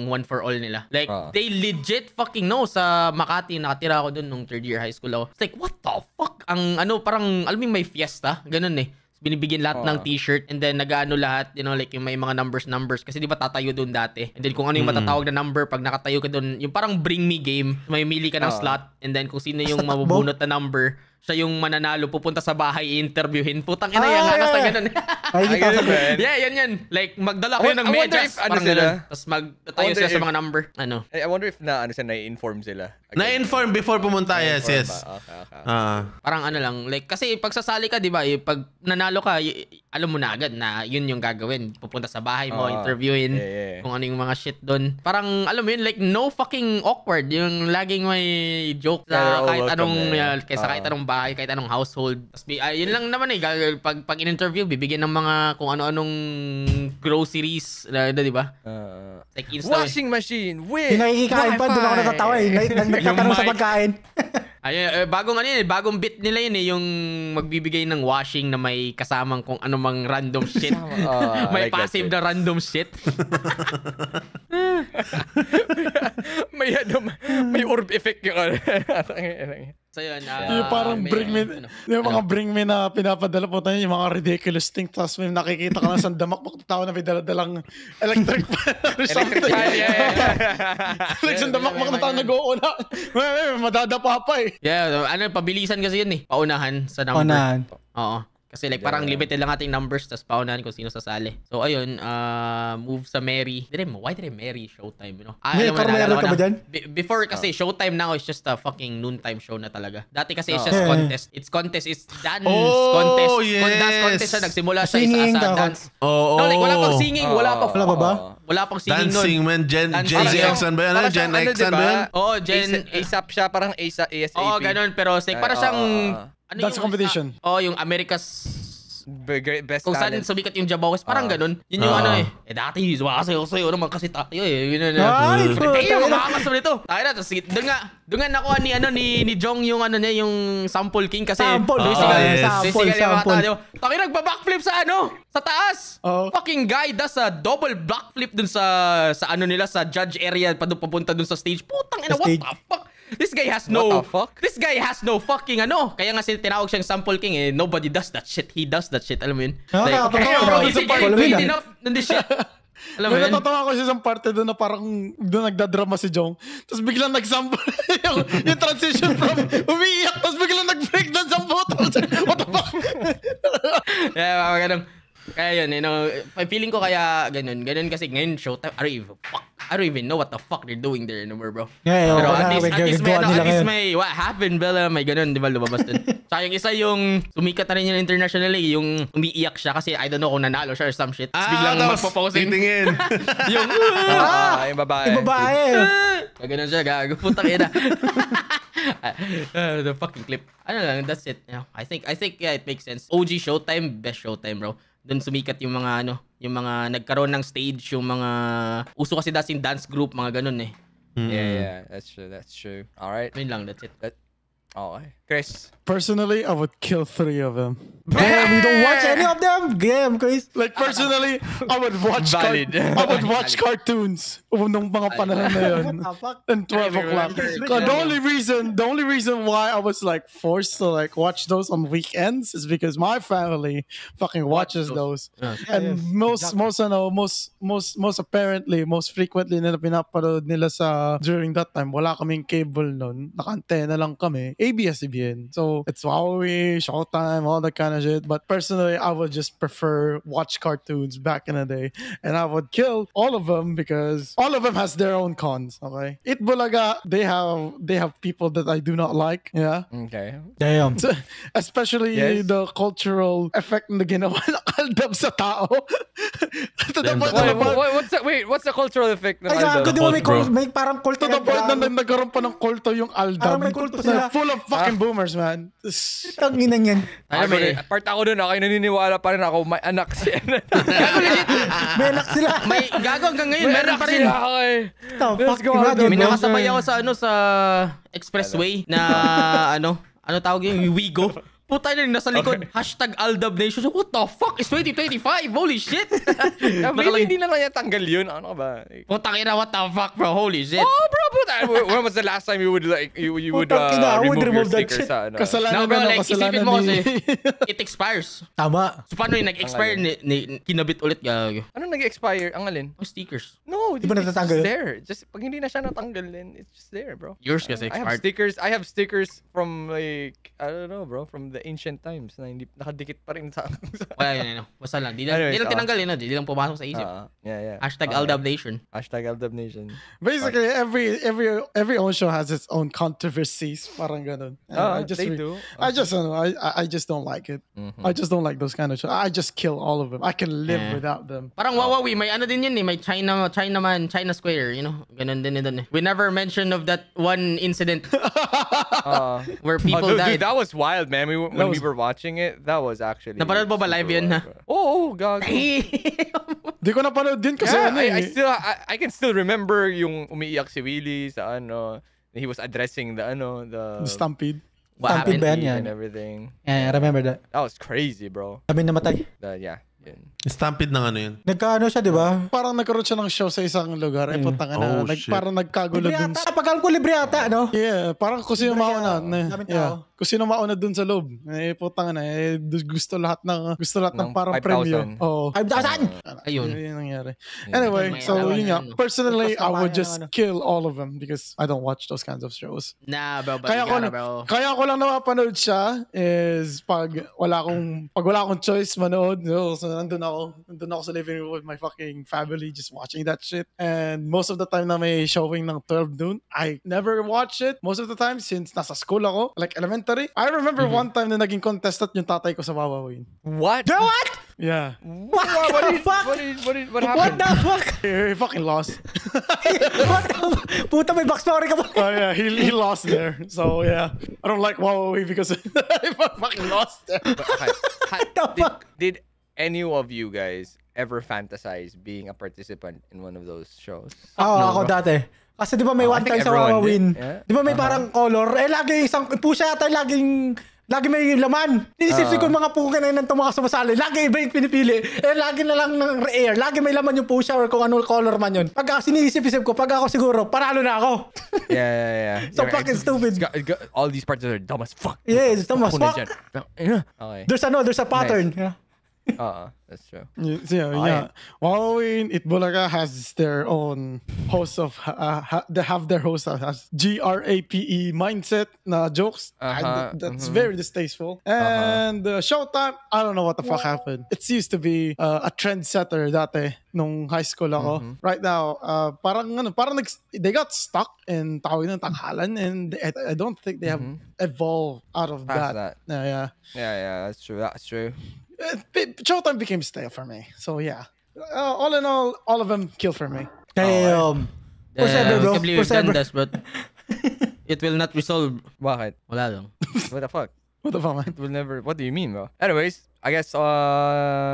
one for all nila. Like, they legit fucking know sa Makati. Nakatira ako dun nung third year high school ako. It's like, what the fuck? Parang, alam mo may fiesta. Ganun eh. Binibigyan lahat ng t-shirt and then nag-ano lahat, like yung may mga numbers kasi di ba tatayo doon dati, and then kung ano yung matatawag na number pag nakatayo ka doon, yung parang bring me game, may mili ka ng slot and then kung sino yung mabubunot na number, siya yung mananalo, pupunta sa bahay, i-interviewin. Putang ina yan, hanas na ganun. Yeah, yan. Like, magdala kayo ng medyas, parang ganun. Tapos magtayo sila sa mga number. I wonder if na-inform sila. Na-inform before pumunta, yes. Okay. Parang lang, like, kasi pag sasali ka, di ba, pag nanalo ka, alam mo na agad na yun yung gagawin. Pupunta sa bahay mo, interviewin, kung ano yung mga shit doon. Parang, alam mo yun, like, no fucking awkward. Yung laging may joke sa kahit anong, kahit anong bahay, kahit anong household. Tapos, yun lang naman pag in-interview, bibigyan ng mga kung ano-anong groceries, di ba? Like, washing machine with yung nakikikain pa, doon ako natatawa nagtatanong sa pagkain. Bagong bit nila yun yung magbibigay ng washing na may kasamang kung anumang random shit. May like passive na random shit. may orb effect yung So yun, yung parang yung mga bring me na pinapadala po tayo, yung mga ridiculous thing, tapos may nakikita ka lang sa damakmak tao na may daladalang electric fan or something. Like sa damakmak na tao nag-uuna. Madadapa pa eh. Yeah, pabilisan kasi yun eh. Paunahan sa number. Paunahan. Oo. Kasi like parang limited lang ating numbers tapos paunahan kung sino sasali. So ayun, move sa Mary. Why did I marry Showtime, May karmero ka ba dyan? Before kasi Showtime now is just a fucking noontime show na talaga. Dati kasi it's just contest. It's contest. It's dance contest. Yes. Dance contest siya. Nagsimula siya sa dance. Oh, no, like wala pang singing. Wala pa ba? Wala pang singing nun. Dancing man. Gen Z X ba yan? Gen X ba yan? Oo, Gen ASAP siya. Parang ASAP. Oo, ganun. Pero like, para siyang That's a competition. Yung America's best kung saan sumikat yung Jabawis, parang ganun. Yun yung dati yung sa'yo naman kasi tayo Ganun. Ay, makakas mo nito. Tayo na, tapos doon nga nakuha ni Jong yung yung Sample King kasi Sample. Taki nagba-backflip sa sa taas. Fucking guy does a double backflip dun sa nila sa judge area papunta dun sa stage. Putang ina, what the fuck? This guy has no fucking Kaya nga tinawag siyang Sample King Nobody does that shit. He does that shit. Alam mo yun? Is he getting paid enough on this shit? Alam mo yun? Natatawa ko siya sa parte doon na parang doon nagdadrama si Jong. Tapos biglang nag-sample yung transition from umiiyak tapos biglang nag-break down sa photo. What the fuck? Yeah, ganun. Kaya yun, feeling ko kaya ganun kasi ngayon Showtime, I don't even know what the fuck they're doing there anymore, bro. Pero at least may what happened, Bella, may ganun, di ba, lumabas dun. Tsaka yung isa yung sumikat na rin yun internationally, yung umiiyak siya kasi I don't know kung nanalo siya or some shit. Biglang magpo-posing. Titingin. Yung babae. Yung babae. Ganun siya, gago. Putang ina. The fucking clip. That's it. I think it makes sense. OG Showtime, best Showtime, bro. Doon sumikat yung mga yung mga nagkaroon ng stage, yung mga uso kasi dating dance group, mga ganun eh. Yeah, that's true. All right. Yun lang, that's it. Okay. Chris. Personally, I would kill 3 of them. Damn, you don't watch any of them? Damn, Chris. Like, personally, I would watch cartoons nung mga panahon na yun. And 12 o'clock. The only reason why I was like forced to like watch those on weekends is because my family fucking watches those. And most frequently nila pinapanood nila during that time, wala kaming cable nun. Naka-antena lang kami. ABS-CBN ABS-CBN. So it's Huawei, Showtime, all that kind of shit. But personally, I would just prefer watch cartoons back in the day. And I would kill all of them because all of them has their own cons, okay? Itbulaga, they have people that I do not like, yeah? Okay. Damn. So, especially Yes. the cultural effect na ginawa ng Aldab sa tao. To the Damn, point that's na What's the cultural effect ng Ay, gago, Aldab? di ba may, Bro. may parang cult to the point na nagkaroon pa ng kulto yung Aldab. Parang may kulto Na sila. full of fucking boomers, man. Ang inang yan. Tayo may, Part ako dun, ako naniniwala pa rin ako, may anak siya. May anak sila. may gago hanggang ngayon, meron pa rin. Okay. The Let's fuck, go, imagine, May bro. nakasabay ako sa expressway na ano tawag yun, yung Wigo. Puta na nasa likod, #Aldab Nation. So, what the fuck? It's 2025! Holy shit! Maybe hindi na lang niya tanggal yun. Ano ka ba? Like, Puta kina, what the fuck, bro? Holy shit! oh, bro, puta. When was the last time you would Putang ina, I would remove your remove that sticker shit. sa ano? Kasalanan No, bro, na, like, kasalanan isipin mo ni- kasi, it expires. Tama. So, paano yung nag-expire, kinabit ulit, gago? Ano nag-expire? Ang alin? Ang stickers. No, Di ba it's natatanggal? just there. Just, pag hindi na siya natanggal, then it's just there, bro. Yours kasi I have expired. I have stickers from like, I don't know, bro, from the ancient times na hindi nakadikit pa rin sa Wala yun, basta lang. Di lang Anyways, tinanggal yun, di lang pumasok sa isip. yeah. #Aldab Nation. #Aldab Nation. Basically, every own show has its own controversies. Parang ganun. And They do. I just don't know. I just don't like it. I just don't like those kind of shows. I just kill all of them. I can live without them. Parang Wawawi, may ano din yun eh, may China Square, you know? Ganun din doon eh. We never mentioned of that one incident where people died. Dude, that was wild, man. When we were watching it, that was actually. Napanood mo ba live super yun, wild, ha? bro. Oh, gago. Di ko napanood din kasi Yeah, ano eh. I can still remember yung umiiyak si Willie sa ano. He was addressing the Stampede. What Stampede happened? ba yan? Yan. and everything. Yeah, I remember that. That was crazy, bro. Kami namatay. Yeah. Yun. Stampede ng ano yun? Nagkaano siya, di ba? Parang nagkaroon siya ng show sa isang lugar. Eh, putang Oh, na. shit. Parang nagkagulo Libre dun. ata. Pag ko libre ata, no? Yeah, parang kung sino Libre mauna. kaya, daming tao. Yeah. Kung sino mauna dun sa loob. Eh, putang na. Eh, gusto lahat ng Ng parang 5,000. premyo. Oo. 5,000! Ayun. Yun yung nangyari. Anyway, May so alam yun nga. yan, no? Personally, I would Ano. just kill all of them because I don't watch those kinds of shows. Nah, bro, but Kaya you ko, gotta, bro. kaya ko lang napapanood siya is pag wala akong choice manood. So nandun ako sa living room with my fucking family just watching that shit. And most of the time na may showing ng 12 noon, I never watch it. Most of the time since nasa school ako, like elementary. I remember one time na naging contestant yung tatay ko sa Wawawin. What? What? Yeah. What the fuck? What What happened? the fuck? He fucking lost. What the Puta, may backstory ka ba? Oh yeah, he lost there. So yeah, I don't like Huawei because he fucking lost there. Okay. the fuck? Did any of you guys ever fantasize being a participant in one of those shows? Oo, ako dati. Kasi di ba may I one think time sa everyone Wawawin? did. Yeah. Di ba may parang color? Eh, lagi isang pusa yata, lagi may laman. Inisip ko yung mga puka na yun ang tumakas sumasali. Lagi iba yung pinipili. Eh, lagi na lang ng air. Lagi may laman yung pusa or kung ano color man yun. Pag sinisip-isip ko, pag ako siguro, panalo na ako. Yeah. So You're right. fucking stupid. All these parts are dumb as fuck. Yeah, it's dumb as Ako na fuck. dyan. Yeah. Okay. There's a pattern. Yeah. That's true. Yeah. Huawei Itbulaga has their own host of they have their host that has GRAPE mindset na jokes. That's very distasteful. And Showtime, I don't know what the fuck happened. It used to be a trendsetter dati nung high school ako. Right now, they got stuck in tawag ng tanghalan and I don't think they have evolved out of Past that. that. Yeah. Yeah, that's true. Showtime became stale for me. So yeah, all in all of them kill for me. Damn. Persever, bro. I can't believe you've done this, but it will not resolve. Bakit? Wala lang. What the fuck? What the fuck, man? It will never. What do you mean, bro? Anyways, I guess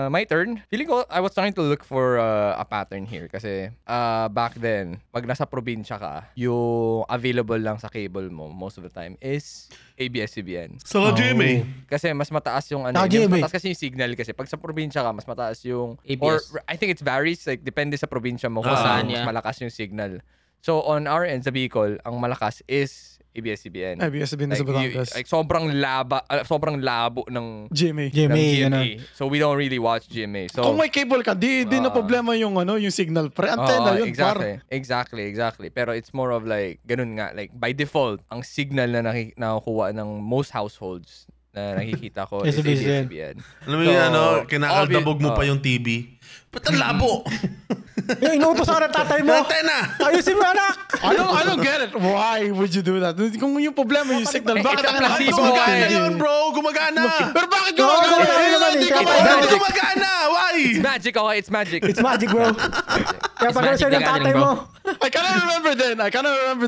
my turn. Feeling ko, I was trying to look for a pattern here kasi back then, pag nasa probinsya ka, yung available lang sa cable mo most of the time is ABS-CBN. Sa GMA. Kasi mas mataas yung ano, Saka mas GMA. mataas kasi yung signal kasi pag sa probinsya ka, mas mataas yung ABS. or I think it varies like depende sa probinsya mo kung Ah. saan mas Yeah. malakas yung signal. So on our end sa Bicol, ang malakas is ABS-CBN. ABS-CBN sa Batangas. Like sobrang labo ng GMA. GMA. So we don't really watch GMA. So Kung may cable ka, di na problema yung yung signal. Antena yun, Exactly. Pero it's more of like, ganun nga. Like, by default, ang signal na nakukuha ng most households na nakikita ko is ABS-CBN. Alam mo yung kinakaldabog mo pa yung TV. Ba't ang labo? Yung inuutos ako ng tatay mo. Antena! Ayusin mo, anak! I don't get it. Why would you do that? Kung yung problema yung signal, bakit ang Gumagana yun, bro! Gumagana! Pero bakit gumagana? Gumagana. Hindi gumagana! Why? It's magic, okay? It's magic. It's magic, bro. Kaya pag magic sa'yo ng na galing, tatay bro. mo. I kind of remember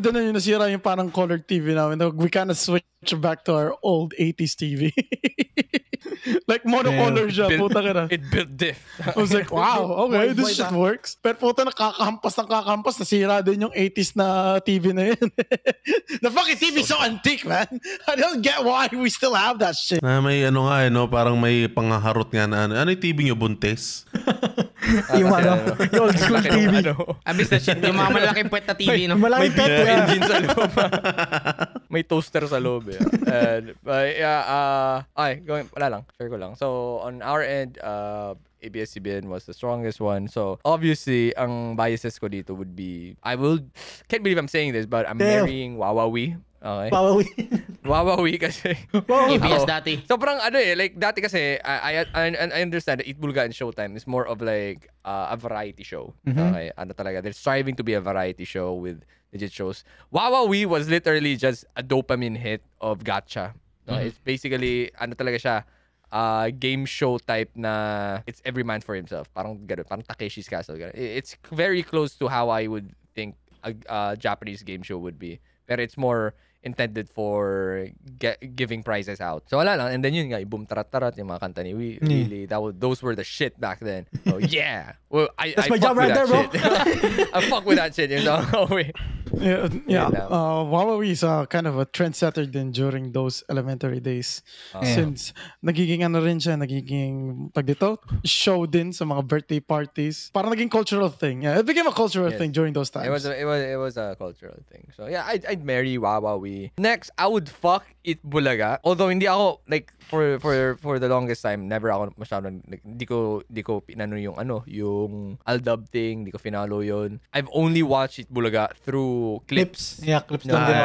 then na yung nasira yung parang colored TV namin. We kind of switched back to our old 80s TV. Like monocolor siya, puta ka na. It built diff. I was like, wow, okay, this shit works. Pero puta nakakampas, nasira din yung 80s na TV na yun. The fucking TV is so antique, man. I don't get why we still have that shit. May parang may panghaharot nga na ano yung TV nyo, buntes? Yung yung old school TV. Abis na shit, yung mga malaking puwet na TV, no? Malaking pet. Engine sa loob. May toaster sa loob. And, wala lang. Share ko lang. So, on our end, ABS-CBN was the strongest one. So, obviously, ang biases ko dito would be, can't believe I'm saying this, but I'm marrying Wawawi. Okay? Wawawi kasi. ABS dati. Sobrang like dati kasi, I understand that Eat Bulga and Showtime is more of like a variety show. Okay? Talaga, they're striving to be a variety show with legit shows. Wawawi was literally just a dopamine hit of gacha. No? It's basically, talaga siya, game show type na it's every man for himself. Parang ganun, parang Takeshi's Castle. Ganun. It's very close to how I would think a Japanese game show would be. Pero it's more intended for giving prizes out. So wala lang. And then yun nga, boom tarat-tarat, yung mga kanta ni Really, those were the shit back then. So yeah. Well, I my fuck job with right that there, shit. I fuck with that shit. You know? Yeah. Wawawi is kind of a trendsetter din during those elementary days. Since nagiging show din sa mga birthday parties. Parang naging cultural thing. Yeah, it became a cultural thing during those times. It was a cultural thing. So yeah, I'd marry Wawawi. Next, I would fuck Eat Bulaga. Although hindi ako like for the longest time, never ako masyadong hindi ko pinano yung Aldab thing, hindi ko finalo yun. I've only watched Eat Bulaga through clips. Yeah, clips lang din.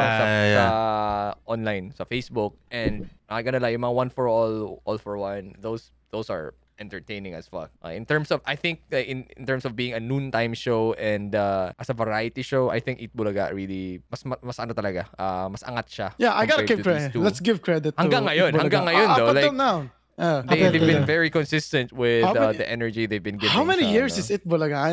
Sa online, sa Facebook, and I gotta lie, yung mga One for All for One, those are entertaining as fuck. In terms of, I think in terms of being a noontime show and as a variety show, I think Eat Bulaga really mas talaga, mas angat siya. Yeah, I gotta give credit. Let's give credit to hanggang ngayon though, up like until now. they've been very consistent with the energy they've been giving. How many years is Eat Bulaga? I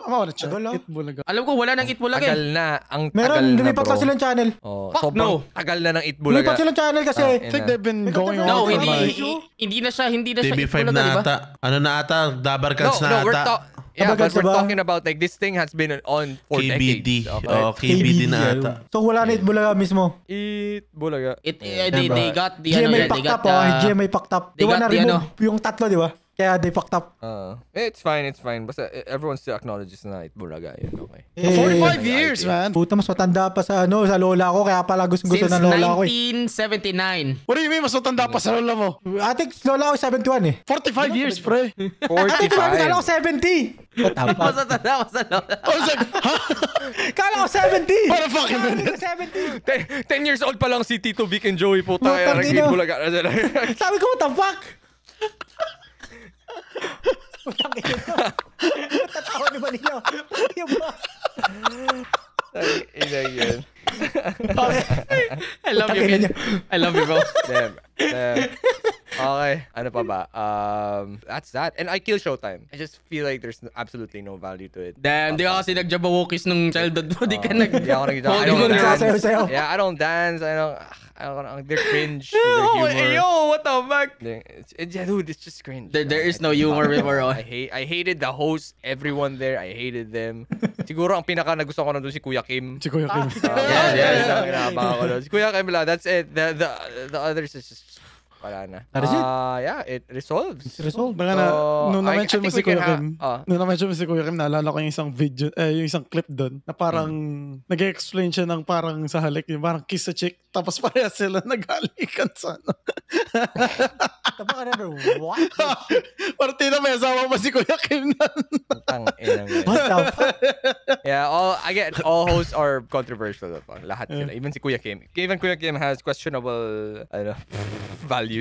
want to check. Eat Bulaga. Alam ko, wala nang Eat Bulaga. Tagal na. Ang tagal Meron, na, lumipat bro. pa silang channel. Fuck no. Tagal na ng Eat Bulaga. Lumipat silang channel kasi. I think they've been going on No, for hindi na siya Eat TV5 Bulaga, na diba? ata. Ano na ata? Dabarkats na ata. But we're talking about like this thing has been on for KBD. decades. Okay? KBD na ata. So wala na Eat Bulaga mismo. Eat Bulaga. They got the GMA packed up. GMA packed up. They Di ba got the na-remove yung tatlo, di ba? Kaya they fucked up. It's fine. Basta everyone still acknowledges na Eat Bulaga. Yun, okay. 45 years, man. Puta, mas matanda pa sa sa lola ko. Kaya pala gusto Since ng lola ko. 1979. What do you mean, mas matanda pa sa lola mo? I think lola ko 71 eh. 45 years, pre. 45. Kala ko 70. What the fuck? Mas matanda pa sa lola. I was like, huh? Kala ko 70. What a fucking minute. 70. 10 years old pa lang si Tito Vic and Joey puta. Putang Nag-Eat ina. Bulaga na sila. Sabi ko, what the fuck? Putang ina. Tatawa ni Manila. Yung ba? Ina yun. I love you, kid. I love you, bro. Damn. Okay. Ano pa ba? That's that. And I kill Showtime. I just feel like there's absolutely no value to it. Damn, di ka kasi nag-jabawokis nung childhood mo. Di ka Di ako nag- I Hindi don't ko dance. nagsasayaw-sayaw. Yeah, I don't dance. I don't they're cringe. Their humor. what the fuck? Dude, it's just cringe. There is no humor before. I hated the host, everyone there. I hated them. Siguro ang pinaka nagustuhan ko na doon si Kuya Kim. Si Kuya Kim. Yeah. Si Kuya Kim lang. That's it. The others is just Wala na. That is it. Yeah, it resolves. It's resolved. Baka na, nung I na-mention mo think si we can Kuya Kim, ha- naalala ko yung isang video, yung isang clip doon, na parang nag-explain siya ng parang sa halik, yung parang kiss sa chick, tapos pareha sila naghalikan sa ano. Tama ka never, what? Parang tina may asawa pa si Kuya Kim na. What the fuck? Yeah, all hosts are controversial. Lahat sila. Even si Kuya Kim. Even Kuya Kim has questionable values.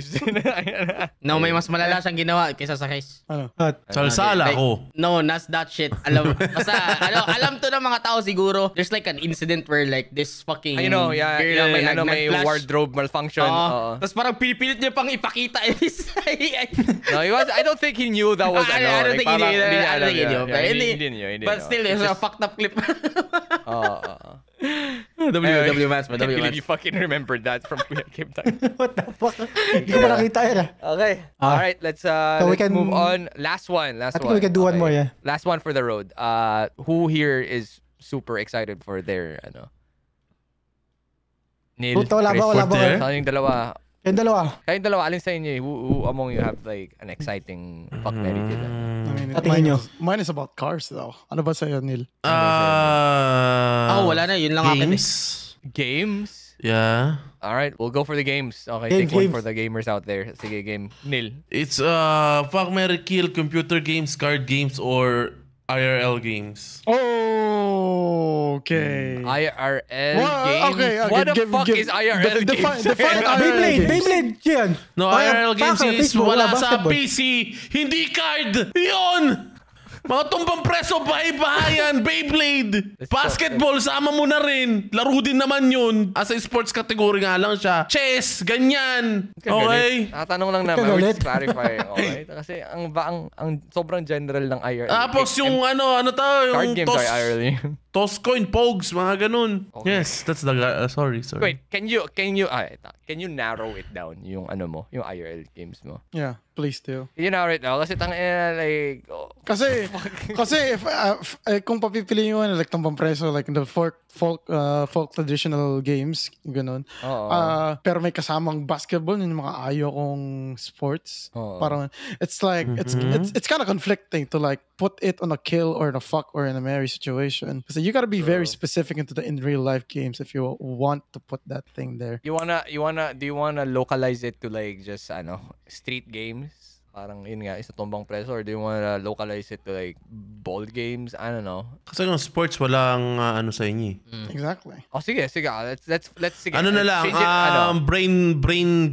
No, may mas malala siyang ginawa kaysa sa case. Ano? Salsala Like, ko. No, that's that shit. Alam to ng mga tao siguro. There's like an incident where like this fucking I know, yeah, girl may nag-flash. wardrobe malfunction. Tapos parang pinipilit niya pang ipakita. No, I don't think he knew that was I don't think he knew. I don't think he knew. He didn't know. But still, it's a fucked up clip. W Match I can't believe you fucking remembered that from Kuya Kim time. What the fuck? Hindi ko pa nakita yun Okay. All right, let's we can move on. Last one. I think we can do one more, yeah. Last one for the road. Who here is super excited for their Neil, Puto, wala ba? Wala ba? Chris, kayong dalawa. Kayong dalawa. Alin sa inyo? Who among you have like an exciting fuck Mary kill? Patingin nyo. Mine is about cars though. Ano ba sa'yo, Neil? Wala na. Yun lang akin. Games? Yeah. All right, we'll go for the games. Okay, take one Games. for the gamers out there. Sige, game. Neil. It's fuck, marry, kill, computer games, card games, or IRL games. Oh, okay. IRL Well, games? okay, What the give- fuck give- is IRL games? define IRL Beyblade yan. No, IRL games Soccer, is baseball, wala sa basketball. PC, hindi card. Yun! Mga tumbang preso, bahay-bahayan, Beyblade. Basketball, sama mo na rin. Laro din naman yun. As a sports category nga lang siya. Chess, ganyan. Okay? Tatanong lang naman. We're just clarifying. Okay? Kasi ang sobrang general ng IRL. Tapos yung ano to, Card yung games are IRL. toss coin, pogs, mga ganun. Okay. Yes, that's the, sorry. Wait, can you narrow it down yung yung IRL games mo? Yeah, please do. Can you narrow it down? Kasi like Kasi if kung papipiliin mo like tumbang preso like the folk traditional games ganun. Pero may kasamang basketball yung mga ayaw kong sports. Parang it's like it's kind of conflicting to like put it on a kill or in a fuck or in a marry situation. Kasi you gotta be very specific into the in real life games if you want to put that thing there. do you wanna localize it to like just street games? Parang yun nga, isa tumbang preso, or do you wanna localize it to like ball games? I don't know. Kasi yung sports, walang sa inyo. Exactly. Oh, sige. Let's sige. Ano na lang, change it,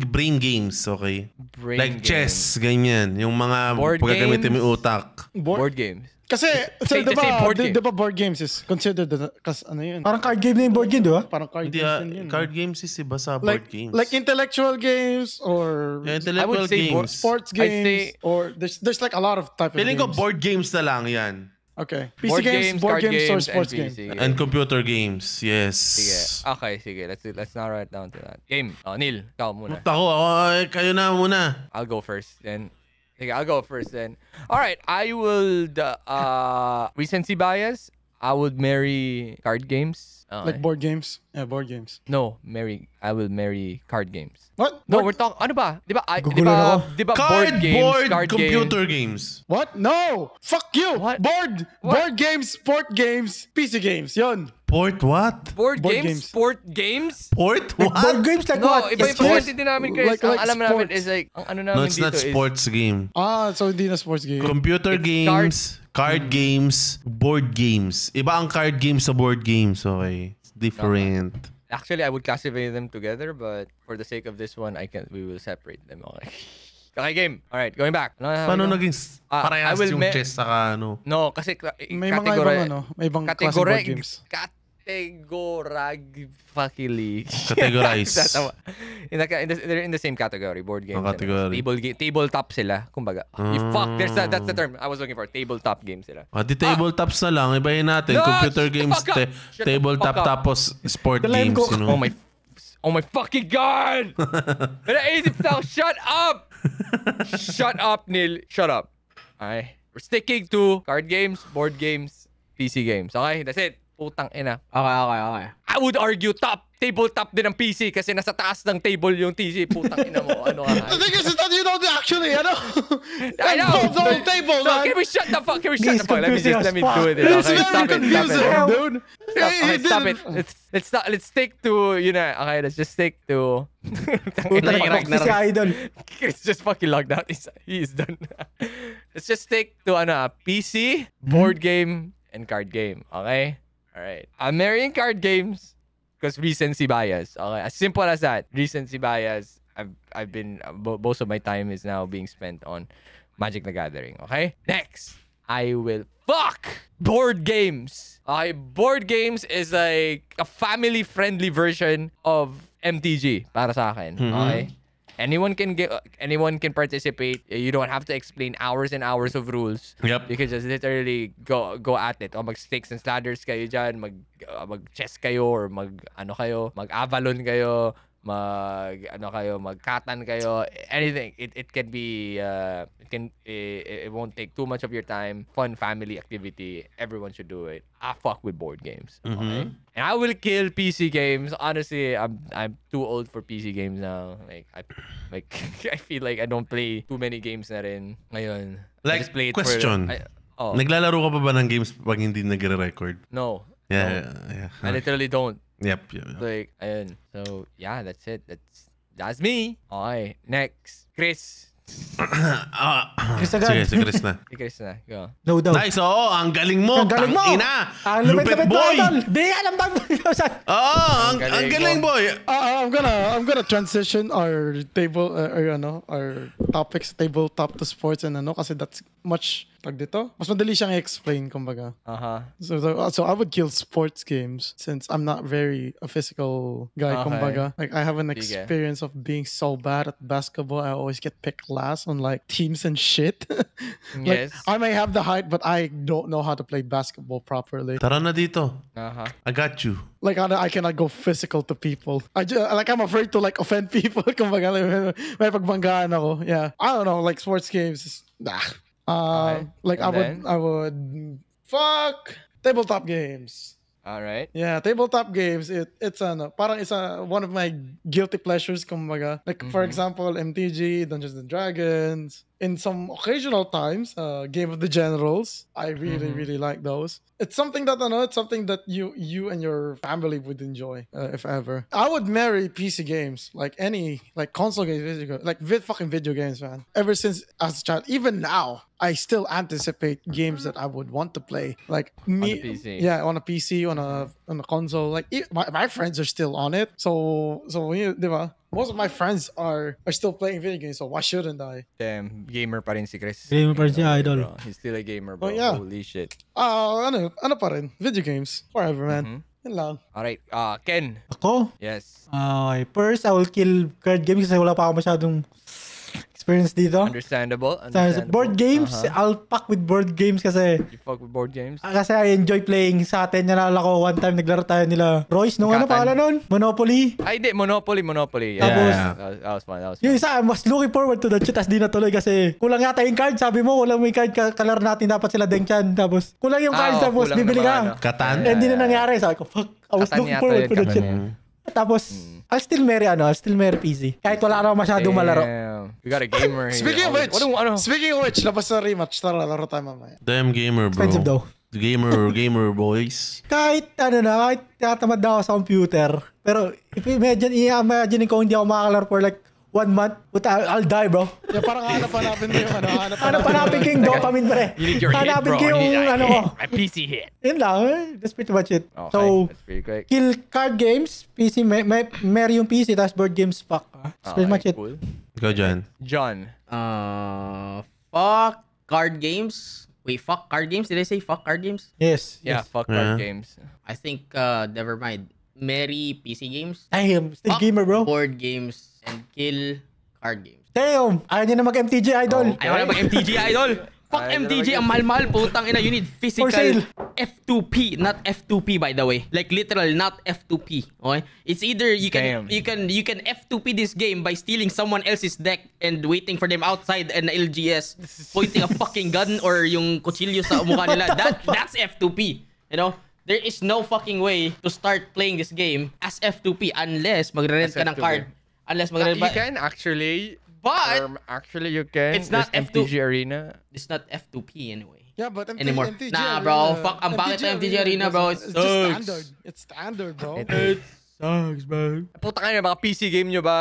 brain games, okay? Brain like games. chess, ganyan. Yung mga Board pagkagamitin mo games? yung utak. Board games. Kasi Say board game. diba board games is considered kas ano yun? Parang card game na yung board game, di ba? Parang card Hindi, games din yun. card games is iba sa board games. Like intellectual games or Yeah, I would intellectual say games. sports I'd games or there's like a lot of type of Feeling ko games. board games na lang yan. Okay. PC Board games, board card games, or and sports PC. games. And computer games, yes. Sige. Okay, sige. Let's narrow it down to that. Game. Oh, Neil, ikaw muna. Kayo na muna. I'll go first then. Okay, I'll go first then. All right, I will recency bias. I would marry card games. Like board games. Yeah, board games. No, I will marry card games. What? No, we're talking ano ba? 'Di ba? Gugulo na ako. Di ba board games, card computer games. games. What? No! Fuck you! What? Board games, sport games, PC games. Yun. Port what? Board Board games, games. sport games? Port Like board what? games like No, what? iba yung Chess? hindi namin, Chris. Like ang alam namin sports. is like, ang ano namin No, it's dito not is sports game. So hindi na sports game. Computer It's games, card games, board games. Iba ang card games sa board games, okay? It's different. Actually, I would classify them together, but for the sake of this one, we will separate them. Okay. Okay, game. All right, going back. Paano naging I parehas will yung chess saka ano? No, kasi May mga ibang may ibang klase board games. Categorize. They're in the same category, board games. Category. Tabletop sila, kumbaga. Fuck, that's the term I was looking for. Tabletop games sila. Di tabletops na lang. Ibahin natin. No, Computer shut the games, fuck up. Shut the tabletop, fuck up. tapos sport Dalayan games. ko. You know? Oh my fucking god! Naisip na ako, shut up! Shut up, Neil. Shut up. Okay. We're sticking to card games, board games, PC games. Okay, that's it. Putang ina. Okay. I would argue tabletop din ang PC kasi nasa taas ng table yung PC. Putang ina mo. Ano ka? The thing is that you don't actually, I know. I know. Involved the whole table, So man. can we shut the fuck? He's confusing Let as me fuck. do it. It's Okay, very stop it. confusing, dude. Okay, stop it. Let's stick to okay. Let's just stick to. Puta na Ragnarok. si Idol. Chris just fucking logged out. He is done. Let's just stick to PC, board game, and card game. Okay. All right. I'm marrying card games because recency bias. Okay. As simple as that. Recency bias. I've been most of my time is now being spent on Magic the Gathering. Okay. Next, I will fuck board games. Okay. Board games is like a family-friendly version of MTG para sa akin. Okay. Anyone can participate. You don't have to explain hours and hours of rules. Yep. You can just literally go at it. O mag-stakes and ladders kayo dyan, mag-chess kayo, or mag-Avalon kayo, mag-Katan kayo, anything. It can be, it won't take too much of your time. Fun family activity. Everyone should do it. I fuck with board games. Okay? And I will kill PC games. Honestly, I'm too old for PC games now. I feel like I don't play too many games na rin ngayon. I Like, just play it question. Oh, Naglalaro ka pa ba ng games pag hindi nagre-record? no. Yeah. I literally don't. Yep. Like, ayun. So, yeah, that's it. That's me. Okay, next. Chris. Chris agad. Sige, si Chris na. Si Chris na. Go. No doubt. Nice, oo. Ang galing mo. Ang galing mo. Tangina. Ang Lupit mo, boy. Idol. Di alam ba? Oo, ang galing galing mo. boy. I'm gonna transition our table our topics tabletop to sports and kasi that's much mas madali siyang i-explain kumbaga. So I would kill sports games since I'm not very a physical guy kumbaga. Like I have an experience of being so bad at basketball. I always get picked last on like teams and shit. Like, Yes. I may have the height but I don't know how to play basketball properly. Tara na dito. I got you. Like I cannot go physical to people. I'm afraid to like offend people. Kumbaga, may pagbanggaan ako. Yeah. I don't know, like sports games. Nah. Like I would fuck tabletop games. All right. Yeah, tabletop games. It's one of my guilty pleasures. Kumbaga. Like for example, MTG, Dungeons and Dragons. In some occasional times, Game of the Generals. I really like those. It's something that you and your family would enjoy if ever. I would marry PC games, like any console games, fucking video games, man. Ever since as a child, even now, I still anticipate games that I would want to play. Like me, On the PC. yeah, on a PC, on a console. Like my friends are still on it, so diba? Most of my friends are still playing video games, so why shouldn't I? Damn, gamer pa rin si Chris. Gamer pa rin si Idol. Bro. He's still a gamer, bro. Oh, yeah. Holy shit. Ano pa rin? Video games. Forever, man. Yun lang. All right. Ken. Ako? Yes. Okay. First, I will kill card games kasi wala pa ako masyadong experience dito. Understandable. Board games, I'll pack with board games kasi You fuck with board games? kasi I enjoy playing sa atin. Nalala ko one time naglaro tayo nila Royce nung ano Katan. pangalan nun? Monopoly. Ay, di. Monopoly. Yeah. Tapos, That was fun. yung isa, I was looking forward to that shit as di natuloy kasi kulang yata yung card. Sabi mo, kulang mo yung card. Kalaro natin dapat sila Dengchan. Tapos, kulang yung card. Tapos, kulang bibili naman, ka. Katan? And hindi na nangyari. Sabi ko, fuck. I was Katan looking yata forward yun, to that Katan shit. yun. Tapos, I'll still marry PC. Kahit wala na masyadong malaro. Damn. We got a gamer here. Speaking of which, Ano? labas na rematch. Tara, laro tayo mamaya. Damn gamer, bro. Expensive daw. Gamer boys. Kahit tinatamad na ako sa computer. Pero, imagine ko hindi ako makakalaro for like 1 month. Puta, I'll die, bro. Yeah, parang hanap-hanapin mo yung Hanapin ko yung dopamine, pre. You need your hit, Hanapin bro. ko yung ko. My PC hit. Yun lang, that's pretty much it. Okay, So, that's pretty quick. kill card games, PC, marry yung PC, tapos board games, fuck. That's pretty much it. Cool. Go, John. John. Fuck card games. Wait, fuck card games? Did I say fuck card games? Yes. Yeah, yes. fuck Yeah. card games. I think, never mind. Marry PC games. I am still Fuck gamer, bro. board games and kill card games. Damn, ayaw niya na mag-MTG, idol. Okay. Ayaw na mag-MTG, idol. Fuck Ayaw na MTG, ang mahal-mahal. Putang ina, you need physical For sale. F2P, not F2P by the way. Like literal, not F2P. Okay? It's either you can F2P this game by stealing someone else's deck and waiting for them outside an LGS, pointing a fucking gun or yung kutsilyo sa mukha nila. That's F2P. You know? there is no fucking way to start playing this game as F2P unless magre-rent ka ng F2P. card. Unless magre-rent You can actually. But Actually, you can. it's not There's F2. MTG Arena. It's not F2P anyway. Yeah, but Anymore. MTG Nah, Arena, bro. Fuck, ang pangit ng MTG Arena, bro. It It's just sucks. standard. It's standard, bro. It sucks, bro. Puta kayo, mga PC game nyo ba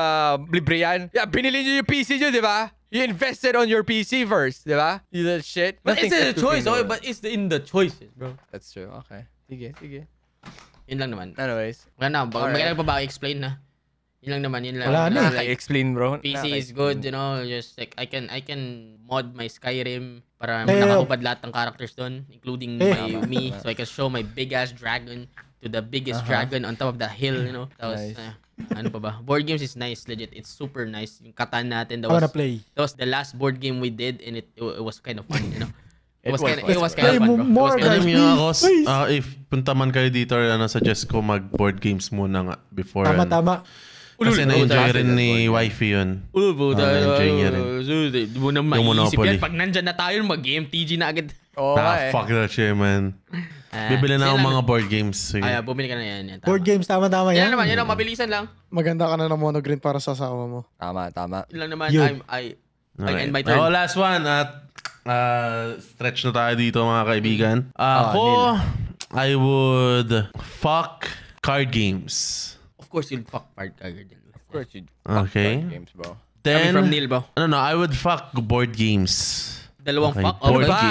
libre yan? Yeah, binili nyo yung PC nyo, di ba? You invested on your PC first, di ba? You little shit. But it's in the Nothing's choice, F2P, okay? no. But it's in the choices, bro. That's true, okay. Sige. Yun lang naman. Anyways. Wala na, Alright. magkailan pa ba i-explain na? Yun lang naman, yun lang. Wala na eh. Like, Explain, bro. PC is good, you know, just like I can mod my Skyrim para Eh, nakahubad lahat ng characters doon, including me, tama. so I can show my big ass dragon to the biggest dragon on top of the hill, you know. Tapos, Nice. ano pa ba? Board games is nice, legit. It's super nice. Yung Catan natin, I wanna play. that was the last board game we did, and it was kind of fun, you know. It was was kind fun. of Play fun, bro. more, It was guys. Alam niyo ako, Please. if punta man kayo dito, suggest ko mag-board games muna nga before. Tama. Kasi na-enjoy rin ni wifey yun. Na-enjoy niya rin. Di mo na Yung maiisip Monopoly. yan. Pag nandyan na tayo, mag-MTG na agad. Fuck that shit, man. Bibili na akong mga board games. Sige. Ay, bumili ka na yan. Tama. Board games, tama Yan yan. naman, mabilisan lang. Maganda ka na ng monogreen para sa asawa mo. Tama. Yun lang naman, Yun. I Okay. end my turn. Oh, last one. At stretch na tayo dito, mga kaibigan. Ako, I would fuck card games. Of course, you'll fuck card din. Of course, you Okay. games, bro. Coming Then, from Neil, bro. no, I would fuck board games. Dalawang Okay, fuck. board ba?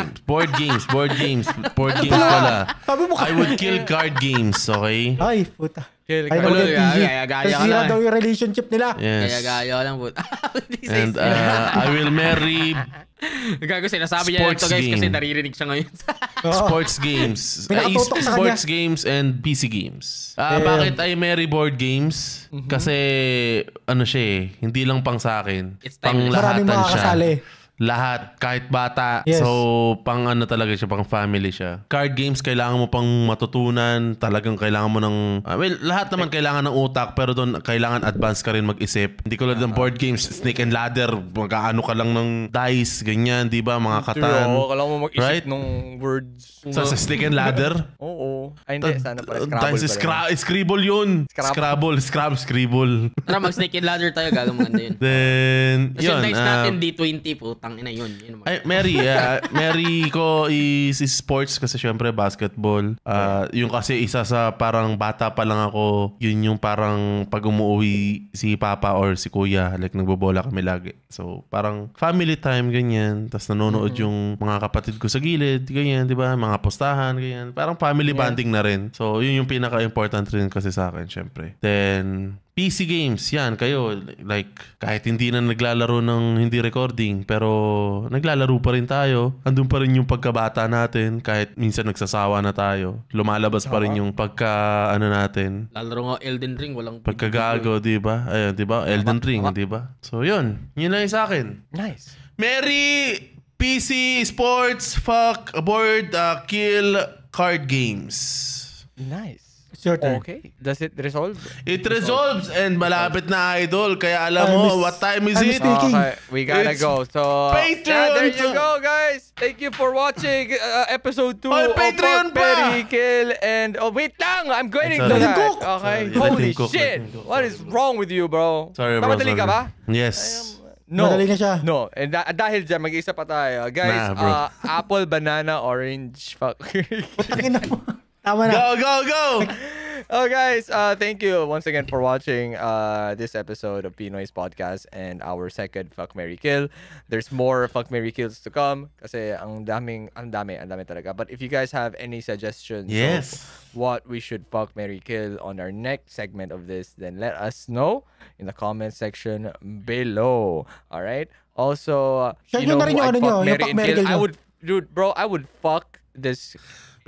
games. Board games pala. Sabi mo I would kill card games, okay? Ay, puta. Kill Ay, card. naman yung PG. Gaya ka Kasi sira lang. daw yung relationship nila. Yes. Gaya lang, but. And I will marry Gago, sinasabi niya Sports ito, guys, kasi game. naririnig siya ngayon. Oo. sports games. May nakatutok sa Sports kanya. games and PC games. Bakit I marry board games? Kasi, ano siya eh, hindi lang pang sa akin. It's Pang timeless. Maraming lahatan siya. makakasali. Lahat, kahit bata. Yes. So, pang ano talaga siya, pang family siya. Card games, kailangan mo pang matutunan. Talagang kailangan mo ng... well, lahat naman kailangan ng utak, pero doon kailangan advance ka rin mag-isip. Hindi ko lang ng board games, snake and ladder, mag-ano ka lang ng dice, ganyan, di ba? Mga katan. Oo, kailangan mo mag-isip Right? ng words. Sa snake and ladder? Oo. Ay, hindi. Sana pala Scrabble Dice, pala. Scribble yun. Scribble. Tara, mag-snake and ladder tayo, gago, maganda yun. Then, Kasi yung yun. dice natin, D20, putang ina yun. Yun naman. Ay, Mary ko is sports kasi syempre basketball. Yung kasi isa sa parang bata pa lang ako, yun yung parang pag umuwi si papa or si kuya, like nagbobola kami lagi. So, parang family time, ganyan. Tapos nanonood yung mga kapatid ko sa gilid, ganyan, di ba? Mga postahan, ganyan. Parang family bonding na rin. So, yun yung pinaka-important rin kasi sa akin, syempre. Then, PC games, yan, kayo. Like, kahit hindi na naglalaro ng hindi recording, pero naglalaro pa rin tayo. Andun pa rin yung pagkabata natin, kahit minsan nagsasawa na tayo. Lumalabas pa rin yung ano natin. Lalaro nga Elden Ring, walang... Pagkagago, di ba? Ayun, di ba? Elden Ring, di ba? So, yun. Yun lang yung sa akin. Nice. Mary, PC, sports, fuck, board, kill, card games. Nice. It's your turn. Okay. Does it resolve? It resolves and malapit na idol. Kaya alam mo, what time is I'm it? speaking. Okay, we gotta It's go. So, Patreon. yeah, there you go, guys. Thank you for watching episode 2 Oy, of Patreon Fuck, pa! Marry, Kill, and... Oh, wait lang! I'm going to Sorry. that. Let him cook. Okay? Sorry, let Holy him cook, shit! let him cook. What is wrong with you, bro? Sorry, bro. Namadali ka ba? Yes. No. Madali na siya. No. And dahil dyan, mag-isa pa tayo. Guys, Nah, bro. apple, banana, orange. Fuck. Putangin na mo. Tama na. Go! Oh, guys, thank you once again for watching this episode of Pinoy's podcast and our second Fuck, Marry, Kill. There's more Fuck, Marry, Kills to come kasi ang dami talaga. But if you guys have any suggestions Yes. of what we should Fuck, Marry, Kill on our next segment of this, then let us know in the comment section below. All right? Also, Share you nyo know na rin who yung I'd ano nyo, fuck, yung marry, Fuck, and Marry, kill. Kill nyo. I would fuck this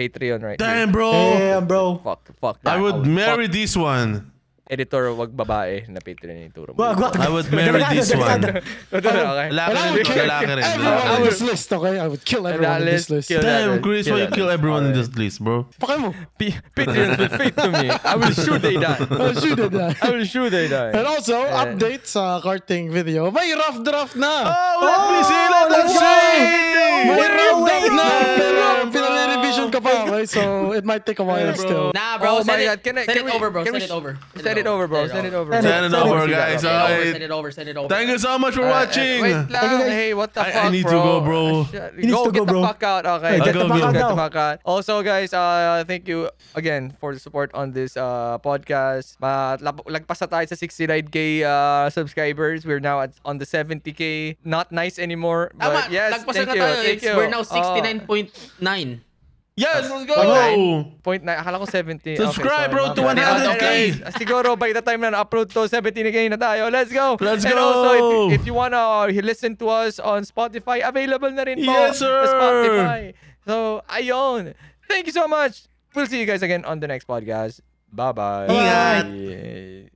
Patreon right here. Damn, bro. Damn, bro. Fuck. I that. would marry this one. editor, wag babae na Patreon yung turo mo. Wag. I would marry this one. Okay. Lalaki rin to, lalaki rin. Everyone in this list, okay? I would kill everyone in this list. Kill that Damn, list, Chris, why you that kill list. everyone in Okay. this list, bro? Pakay mo. Patreons with faith to me. I will sure they die. Oh, shoot it, I will sure they die. And also, update sa karting video. May rough draft na! Let me see, let's May rough draft na! Pero bro. pinare-revision ka pa, okay? So, it might take a while still. Nah, bro. Oh my Send God. it, send it over, bro. Send it over. Send it over, bro. Send it over. Send it over, guys. Alright. Send it over. Send it over. Thank you so much for watching. Wait lang. Hey, what the I fuck, need bro? to go, bro. He needs to Get go, bro. the fuck out. Okay. Hey, get the Go, fuck out get now. the fuck out. Also, guys, thank you again for the support on this podcast. Lagpas na tayo sa 69K subscribers. We're now on the 70K. Not nice anymore. Tama, But yes, lagpasan thank na you. tayo. Thank you. We're now 69.9. Yes, let's go. 0.9. Akala ko 70. Subscribe, bro, to my bad. 100K. Anyways, siguro by the time na na-upload to, 70K na tayo. Let's go. Let's And go. also, if you wanna listen to us on Spotify, available na rin po. Yes, sir. sa Spotify. So, ayun. Thank you so much. We'll see you guys again on the next podcast. Bye-bye. Ingat. Bye.